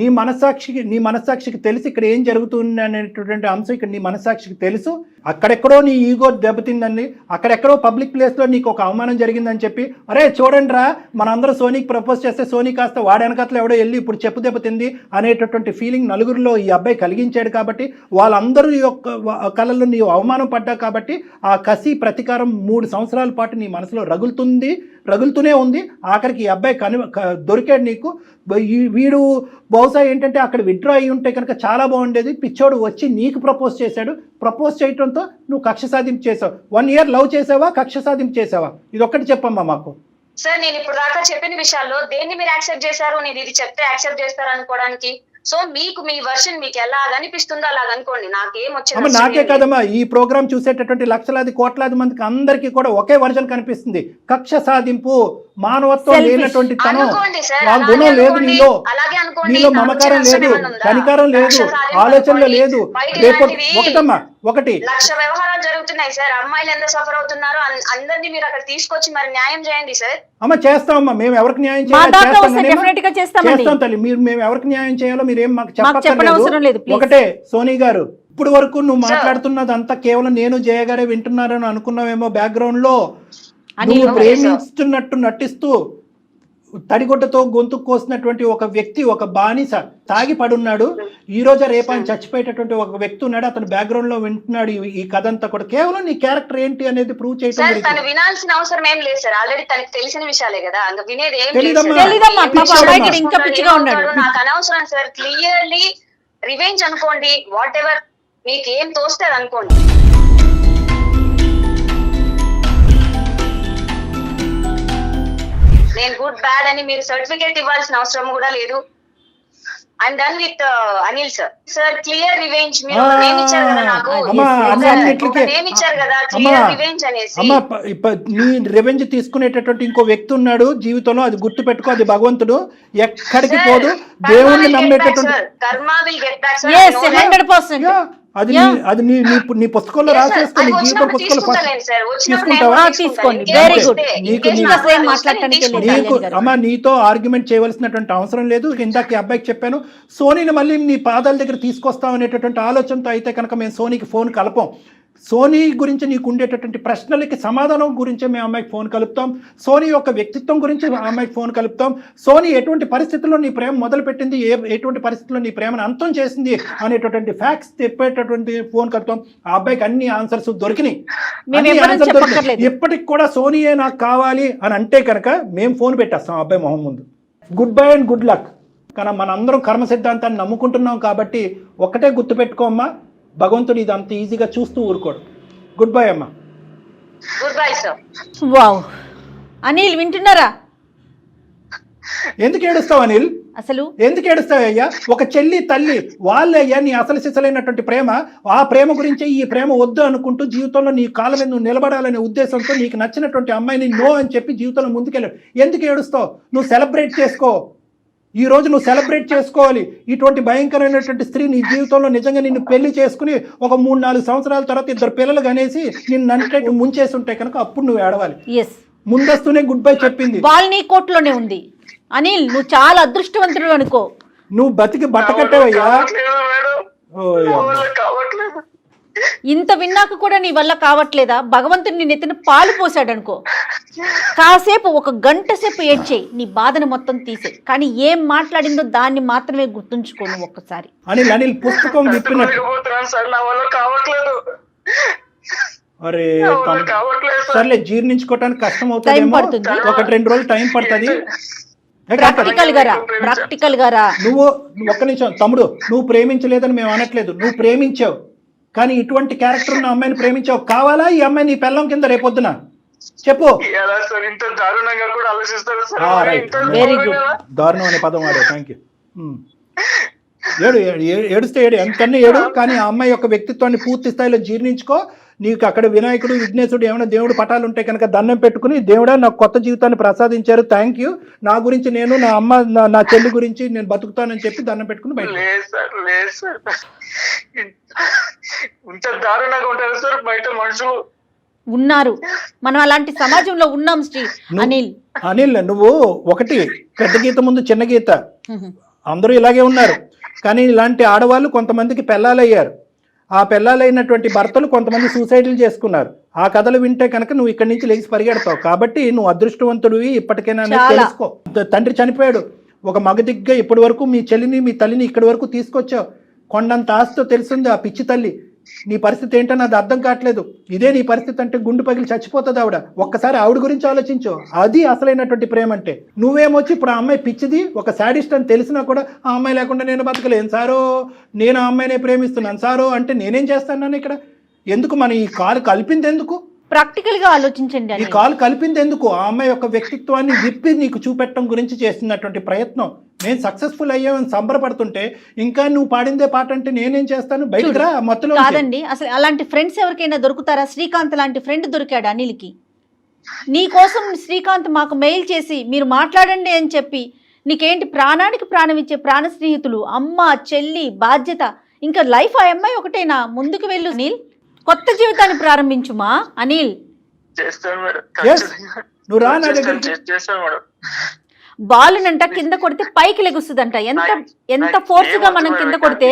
[SPEAKER 3] నీ మనసాక్షికి తెలిసి ఇక్కడ ఏం జరుగుతుంది అనేటువంటి అంశం ఇక్కడ నీ మనసాక్షికి తెలుసు. అక్కడెక్కడో నీ ఈగో దెబ్బతిందండి, అక్కడెక్కడో పబ్లిక్ ప్లేస్ లో నీకు ఒక అవమానం జరిగిందని చెప్పి, అరే చూడండి రా మనందరూ సోనీకి ప్రపోజ్ చేస్తే సోనీ కాస్త వాడి వెనకట్లో ఎవడో వెళ్ళి ఇప్పుడు చెప్పు దెబ్బతింది అనేటటువంటి ఫీలింగ్ నలుగురిలో ఈ అబ్బాయి కలిగించాడు. కాబట్టి వాళ్ళందరూ యొక్క కళల్లో నీవు అవమానం పడ్డా కాబట్టి ఆ కసి ప్రతీకారం 3 సంవత్సరాల పాటు నీ మనసులో రగులుతూనే ఉంది. ఆఖరికి ఈ అబ్బాయి దొరికాడు నీకు. వీడు బహుశా ఏంటంటే అక్కడ విత్డ్రా అయ్యి ఉంటే కనుక చాలా బాగుండేది. పిచ్చోడు వచ్చి నీకు ప్రపోజ్ చేశాడు. ప్రపోజ్ చేయడంతో నువ్వు కక్ష సాధింపు చేసావు. 1 year లవ్ చేసావా, కక్ష సాధింపు చేసావా? ఇది ఒక్కటి చెప్పమ్మా మాకు.
[SPEAKER 6] సార్ నేను ఇప్పుడు దాకా చెప్పిన విషయాల్లో దేన్ని మీరు యాక్సెప్ట్ చేశారు? నేను ఇది చెప్తే యాక్సెప్ట్ చేస్తారు అనుకోవడానికి. సో మీకు మీ వర్షన్ మీకు ఎలా అనిపిస్తుందో అలాగ అనుకోండి, నాకేం వచ్చింది.
[SPEAKER 3] నాకే కదమ్మా, ఈ ప్రోగ్రామ్ చూసేటటువంటి లక్షలాది కోట్లాది మందికి అందరికీ కూడా ఒకే వర్షన్ కనిపిస్తుంది. కక్ష సాధింపు, మానవత్వం లేనటువంటి తనం, ఆ గుణం లేదు నీలో. నీలో మమకారం లేదు, కనికారం లేదు, ఆలోచనలు లేదు. ఒకటి
[SPEAKER 6] 1,00,000 వ్యవహారాలు జరుగుతున్నాయి సార్. అమ్మాయిలు ఎంత సఫర్ అవుతున్నారో అందరినీ మీరు అక్కడ తీసుకొచ్చి మరి న్యాయం చేయండి సార్.
[SPEAKER 3] అమ్మ చేస్తామమ్మా, మేము ఎవరికి న్యాయం చేస్తాం తల్లి. మేము ఎవరికి న్యాయం చేయాలో మీరేం మాకు చెప్పక్కర్లేదు. ఒకటే సోనీ గారు, ఇప్పుడు వరకు నువ్వు మాట్లాడుతున్నదంతా కేవలం నేను జయ గారే వింటున్నారని అనుకున్నావేమో. బ్యాక్గ్రౌండ్ లో నువ్వు ప్రేమిస్తున్నట్టు నటిస్తూ తడిగుడ్డతో గొంతు కోసినటువంటి ఒక వ్యక్తి, ఒక బానిస తాగి పడున్నాడు. ఈ రోజు రేపా చచ్చిపోయేటటువంటి ఒక వ్యక్తి ఉన్నాడు. అతను బ్యాక్గ్రౌండ్ లో వింటున్నాడు ఈ కథ అంతా కూడా. కేవలం నీ క్యారెక్టర్ ఏంటి అనేది ప్రూవ్ చేయడం.
[SPEAKER 6] వినాల్సిన అవసరం ఏం లేదు సార్, ఆల్రెడీ తనకి తెలిసిన విషయాలే కదా, వినేది ఏం నాకు అనవసరం సార్. క్లియర్లీ రివెంజ్ అనుకోండి, వాట్ ఎవర్ మీకు ఏం తోస్తే అనుకోండి. నేను గుడ్ బ్యాడ్ అని మీరు సర్టిఫికేట్ ఇవ్వాల్సిన అవసరం కూడా లేదు. I'm done with Anil sir. Sir clear revenge మీరు నేమ్ ఇచ్చారు కదా నాకు, నేమ్ ఇచ్చారు కదా క్లియర్ రివెంజ్ అనేసి.
[SPEAKER 3] నీ రివెంజ్ తీసుకునేటటువంటి ఇంకో వ్యక్తి ఉన్నాడు జీవితంలో, అది గుర్తు పెట్టుకో. అది భగవంతుడు, ఎక్కడికి పోదు. దేవుణ్ణి నమ్మేటటువంటి
[SPEAKER 6] కర్మ will get back sir.
[SPEAKER 2] yes 100%.
[SPEAKER 3] అది నీ పుస్తకంలో రాసేసుకో, నీ జీవితం పుస్తకంలో
[SPEAKER 2] తీసుకోండి. Very good.
[SPEAKER 3] నీకు అమ్మా నీతో ఆర్గ్యుమెంట్ చేయవలసినటువంటి అవసరం లేదు. ఇందాక అబ్బాయికి చెప్పాను, సోనీని మళ్ళీ నీ పాదాల దగ్గర తీసుకొస్తాం అనేటటువంటి ఆలోచనతో అయితే కనుక మేము సోనీకి ఫోన్ కలపం. సోనీ గురించి నీకు ఉండేటటువంటి ప్రశ్నలకి సమాధానం గురించి మేము అమ్మాయికి ఫోన్ కలుపుతాం. సోనీ యొక్క వ్యక్తిత్వం గురించి అమ్మాయికి ఫోన్ కలుపుతాం. సోనీ ఎటువంటి పరిస్థితుల్లో నీ ప్రేమ మొదలుపెట్టింది, ఎటువంటి పరిస్థితుల్లో నీ ప్రేమను అంతం చేసింది అనేటటువంటి ఫ్యాక్ట్స్ చెప్పేటటువంటి ఫోన్ కలుపుతాం. ఆ అబ్బాయికి అన్ని ఆన్సర్స్ దొరికినాయి. ఇప్పటికి కూడా సోనీయే నాకు కావాలి అని అంటే కనుక మేము ఫోన్ పెట్టేస్తాం ఆ అబ్బాయి మొహం ముందు. Good bye and good luck. కానీ మనందరం కర్మ సిద్ధాంతాన్ని నమ్ముకుంటున్నాం కాబట్టి ఒక్కటే గుర్తుపెట్టుకోమ్మా, భగవంతుడు ఇది అంత ఈజీగా చూస్తూ ఊరుకోడు. గుడ్ బై అమ్మా.
[SPEAKER 6] Good bye sir.
[SPEAKER 2] Wow Anil వింటున్నారా?
[SPEAKER 3] ఎందుకు ఏడుస్తావు అనిల్?
[SPEAKER 2] అసలు
[SPEAKER 3] ఎందుకు ఏడుస్తావు అయ్యా? ఒక చెల్లి తల్లి వాళ్ళయ్యా నీ అసలు సిసలైనటువంటి ప్రేమ. ఆ ప్రేమ గురించి ఈ ప్రేమ వద్దు అనుకుంటూ జీవితంలో నీ కాళ్ళ మీద నువ్వు నిలబడాలనే ఉద్దేశంతో నీకు నచ్చినటువంటి అమ్మాయిని నో అని చెప్పి జీవితంలో ముందుకెళ్ళావు. ఎందుకు ఏడుస్తావు? నువ్వు సెలబ్రేట్ చేసుకో. ఈ రోజు నువ్వు సెలబ్రేట్ చేసుకోవాలి. ఇటువంటి భయంకరమైనటువంటి స్త్రీ నీ జీవితంలో నిజంగా నిన్ను పెళ్లి చేసుకుని ఒక 3-4 సంవత్సరాల తర్వాత 2 పిల్లలు కనేసి నిన్ను అంటే ముంచేసి ఉంటే కనుక అప్పుడు నువ్వు ఏడవాలి. ముందస్తూనే గుడ్ బై చెప్పింది.
[SPEAKER 2] బాల్ నీ కోర్టులోనే ఉంది అనిల్. నువ్వు చాలా అదృష్టవంతుడు అనుకో.
[SPEAKER 3] నువ్వు బతికి బట్టకట్టేవయ్యా.
[SPEAKER 2] ఇంత విన్నాక కూడా నీ వల్ల కావట్లేదా? భగవంతుడు నీ నెత్తిన పాలు పోసాడు అనుకో. కాసేపు 1 గంట సేపు ఏడ్చేయి, నీ బాధను మొత్తం తీసేయి. కానీ ఏం మాట్లాడిందో దాన్ని మాత్రమే గుర్తుంచుకో నువ్వు ఒక్కసారి.
[SPEAKER 3] అనిల్ పుస్తకం విప్పినట్టు. అరే సర్లే, జీర్ణించుకోవటానికి కష్టం అవుతుంది, 1-2 రోజులు టైం పడుతుంది.
[SPEAKER 2] ప్రాక్టికల్ గా రా.
[SPEAKER 3] నువ్వు ఒక్క నిమిషం తమ్ముడు, నువ్వు ప్రేమించలేదని మేము అనట్లేదు. నువ్వు ప్రేమించావు, కానీ ఇటువంటి క్యారెక్టర్ ఉన్న అమ్మాయిని ప్రేమించావు. కావాలా ఈ అమ్మాయి నీ పెళ్ళం కింద రేపొద్దున? చెప్పు.
[SPEAKER 2] Very good.
[SPEAKER 3] దారుణం అనే పదం వాడే. Thank you. ఏడుస్తే ఏడు, ఎంతకన్నా ఏడు, కానీ ఆ అమ్మాయి యొక్క వ్యక్తిత్వాన్ని పూర్తి స్థాయిలో జీర్ణించుకో. నీకు అక్కడ వినాయకుడు, విఘ్నేశుడు, ఏమైనా దేవుడు పటాలు ఉంటే కనుక దండం పెట్టుకుని, దేవుడా నాకు కొత్త జీవితాన్ని ప్రసాదించారు, థ్యాంక్ యూ, నా గురించి నేను, నా అమ్మ, నా చెల్లి గురించి నేను బతుకుతానని చెప్పి దండం పెట్టుకుని బయట.
[SPEAKER 5] ఇంత దారుణంగా ఉంటారు సార్ బయట మనుషులు
[SPEAKER 2] ఉన్నారు. మనం అలాంటి సమాజంలో ఉన్నాం శ్రీ.
[SPEAKER 3] అనిల్ నువ్వు ఒకటి పెద్ద గీత ముందు చిన్న గీత, అందరూ ఇలాగే ఉన్నారు. కానీ ఇలాంటి ఆడవాళ్ళు కొంతమందికి పెళ్ళాలయ్యారు. ఆ పెళ్ళాలైనటువంటి భర్తలు కొంతమంది సూసైడ్లు చేసుకున్నారు. ఆ కథలు వింటే కనుక నువ్వు ఇక్కడి నుంచి లేచి పరిగెడతావు. కాబట్టి నువ్వు అదృష్టవంతుడివి ఇప్పటికైనా తెలుసుకో. తండ్రి చనిపోయాడు, ఒక మగదిగ్గా ఇప్పటి వరకు మీ చెల్లిని, మీ తల్లిని ఇక్కడి వరకు తీసుకొచ్చావు. కొండంత ఆస్తితో తెలిసింది ఆ పిచ్చి తల్లి. నీ పరిస్థితి ఏంటని అది అర్థం కావట్లేదు. ఇదే నీ పరిస్థితి అంటే గుండు పగిలి చచ్చిపోతుంది ఆవిడ. ఒక్కసారి ఆవిడ గురించి ఆలోచించు. అది అసలైనటువంటి ప్రేమ అంటే. నువ్వేమొచ్చి ఇప్పుడు ఆ అమ్మాయి పిచ్చిది, ఒక శాడిస్ట్ అని తెలిసినా కూడా ఆ అమ్మాయి లేకుండా నేను బతకలేను సారో, నేను ఆ అమ్మాయినే ప్రేమిస్తున్నాను సారో అంటే నేనేం చేస్తాను ఇక్కడ? ఎందుకు మన ఈ కాలు కలిపింది ఎందుకు?
[SPEAKER 2] ప్రాక్టికల్ గా ఆలోచించండి.
[SPEAKER 3] ఈ కాలు కలిపింది ఎందుకు? ఆ అమ్మాయి యొక్క వ్యక్తిత్వాన్ని విప్పి నీకు చూపెట్టడం గురించి చేస్తున్నటువంటి ప్రయత్నం. నేను సక్సెస్ఫుల్ అయ్యామని సంబరపడుతుంటే ఇంకా నువ్వు పాడిందే పాట అంటే నేనేం చేస్తాను? బయటకు రా మొత్తం.
[SPEAKER 2] కాదండి, అసలు అలాంటి ఫ్రెండ్స్ ఎవరికైనా దొరుకుతారా? శ్రీకాంత్ లాంటి ఫ్రెండ్ దొరికాడు అనిల్కి. నీ కోసం శ్రీకాంత్ మాకు మెయిల్ చేసి మీరు మాట్లాడండి అని చెప్పి, నీకేంటి ప్రాణానికి ప్రాణం ఇచ్చే ప్రాణ స్నేహితులు, అమ్మ, చెల్లి, బాధ్యత, ఇంకా లైఫ్ ఆ అమ్మాయి ఒకటేనా? ముందుకు వెళ్ళు అనిల్, కొత్త జీవితాన్ని ప్రారంభించుమా అనిల్.
[SPEAKER 3] నువ్వు రా నా దగ్గరికి.
[SPEAKER 2] బాలునంట కింద కొడితే పైకి లెగుస్తుందంట. ఎంత ఫోర్స్ గా మనం కింద కొడితే.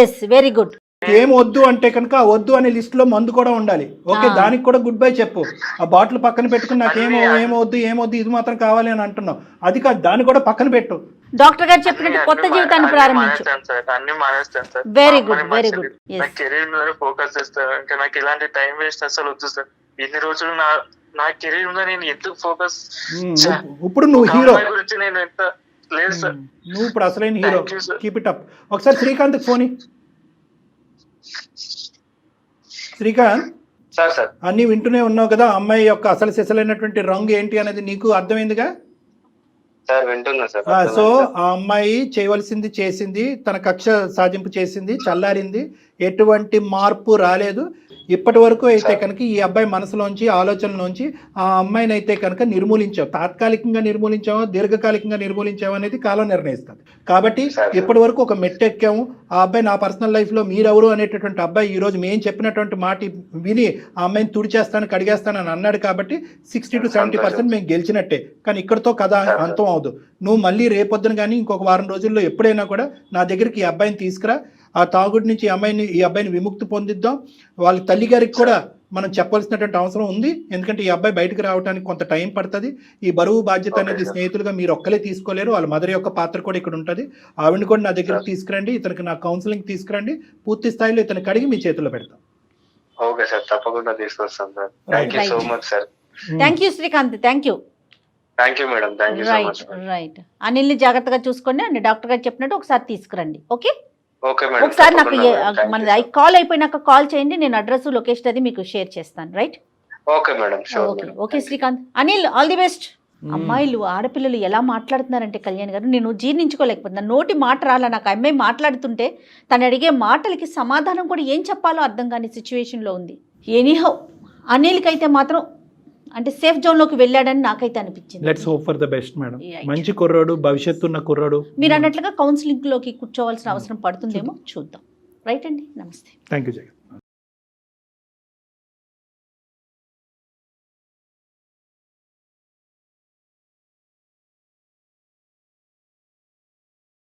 [SPEAKER 2] Yes, very good.
[SPEAKER 3] ఏం వద్దు అంటే కనుక వద్దు అనే లిస్ట్ లో మందు కూడా ఉండాలి. ఓకే, దానికి కూడా గుడ్ బై చెప్పు. ఆ బాటిల్ పక్కన పెట్టుకుని నాకేమో ఏమొద్దు ఇది మాత్రం కావాలి అని అంటున్నావు. అది కాదు, దాన్ని కూడా పక్కన పెట్టు.
[SPEAKER 2] డాక్టర్ గారు చెప్పినట్టు కొత్త జీవితాన్ని ప్రారంభించు.
[SPEAKER 5] అన్ని మానేస్తాను sir.
[SPEAKER 2] Very good, very good.
[SPEAKER 5] Career మీద ఫోకస్ చేస్తాను. ఇంకా నాకు ఇలాంటి టైం వేస్ట్ అసలు వద్దు సార్. ఇన్ని రోజులు నా కెరీర్ మీద నేను ఎందుకు ఫోకస్?
[SPEAKER 3] ఇప్పుడు నువ్వు హీరో
[SPEAKER 5] గురించి నేను ఎంత లేదు సార్.
[SPEAKER 3] నువ్వు ఇప్పుడు అసలైన హీరో. Keep it up. ఒకసారి శ్రీకాంత్ ఫోన్. శ్రీకాంత్,
[SPEAKER 4] సార్
[SPEAKER 3] అన్ని వింటూనే ఉన్నావు కదా, అమ్మాయి యొక్క అసలు సిసలైనటువంటి రంగు ఏంటి అనేది నీకు అర్థమైందిగా.
[SPEAKER 4] సార్ వింటున్నా సార్.
[SPEAKER 3] సో ఆ అమ్మాయి చేయవలసింది చేసింది, తన కక్ష సాధింపు చేసింది, చల్లారింది, ఎటువంటి మార్పు రాలేదు. ఇప్పటి వరకు అయితే కనుక ఈ అబ్బాయి మనసులోంచి ఆలోచనలోంచి ఆ అమ్మాయిని అయితే కనుక నిర్మూలించావు. తాత్కాలికంగా నిర్మూలించావో దీర్ఘకాలికంగా నిర్మూలించావో అనేది కాలం నిర్ణయిస్తుంది. కాబట్టి ఇప్పటి వరకు ఒక మెట్టెక్కాము. ఆ అబ్బాయి నా పర్సనల్ లైఫ్లో మీరెవరు అనేటటువంటి అబ్బాయి ఈరోజు మేము చెప్పినటువంటి మాట విని ఆ అమ్మాయిని తుడిచేస్తాను కడిగేస్తానని అన్నాడు. కాబట్టి 60 to 70% మేము గెలిచినట్టే. కానీ ఇక్కడితో కథ అంతం అవదు. నువ్వు మళ్ళీ రేపొద్దున కానీ ఇంకొక వారం రోజుల్లో ఎప్పుడైనా కూడా నా దగ్గరికి ఈ అబ్బాయిని తీసుకురా. ఆ తాగుడి నుంచి ఈ అబ్బాయిని విముక్తి పొందిద్దాం. వాళ్ళ తల్లి గారికి కూడా మనం చెప్పాల్సినటువంటి అవసరం ఉంది. ఎందుకంటే ఈ అబ్బాయి బయటకు రావడానికి కొంత టైం పడుతుంది. ఈ బరువు బాధ్యత అనేది స్నేహితులుగా మీరు ఒక్కలే తీసుకోలేరు. వాళ్ళ మదర్ యొక్క పాత్ర కూడా ఇక్కడ ఉంటుంది. ఆవిడని కూడా నా దగ్గరికి తీసుకురండి, ఇతనికి నా కౌన్సిలింగ్ తీసుకురండి. పూర్తి స్థాయిలో ఇతను కడిగి మీ చేతిలో పెడతాం.
[SPEAKER 4] ఓకే సార్, తప్పకుండా తీసుకొస్తాం sir. Thank you so much sir.
[SPEAKER 2] Thank you Srikanth, thank you.
[SPEAKER 4] Thank you madam, thank you so much.
[SPEAKER 2] Right. అనిల్ని జాగ్రత్తగా చూసుకోండి అండ్ డాక్టర్ గారు చెప్పినట్టు ఒకసారి తీసుకురండి. Okay,
[SPEAKER 4] okay madam.
[SPEAKER 2] ఒకసారి నాకు మనది కాల్ అయిపోయినాక కాల్ చేయండి, నేను అడ్రస్ లొకేషన్ అది మీకు షేర్ చేస్తాను. Right?
[SPEAKER 4] Okay madam.
[SPEAKER 2] Okay okay Srikanth. Anil, all the best. అమ్మాయిలు ఆడపిల్లలు ఎలా మాట్లాడుతున్నారంటే కళ్యాణ్ గారు నేను జీర్ణించుకోలేకపోతున్నాను. నోటి మాట రాలా నాకు. అమ్మాయి మాట్లాడుతుంటే తను అడిగే మాటలకి సమాధానం కూడా ఏం చెప్పాలో అర్థం కాని సిచ్యువేషన్లో ఉంది. ఎనీహౌ అనిల్కి అయితే మాత్రం అంటే సేఫ్ జోన్లోకి వెళ్ళాడని నాకైతే అనిపించింది.
[SPEAKER 3] Let's hope for the best madam. మంచి కుర్రాడు, భవిష్యత్తు ఉన్న కుర్రాడు.
[SPEAKER 2] మీరు అన్నట్లుగా కౌన్సిలింగ్లోకి కూర్చోవాల్సిన అవసరం పడుతుందేమో చూద్దాం. రైట్ అండి, నమస్తే.
[SPEAKER 3] Thank you Jagan.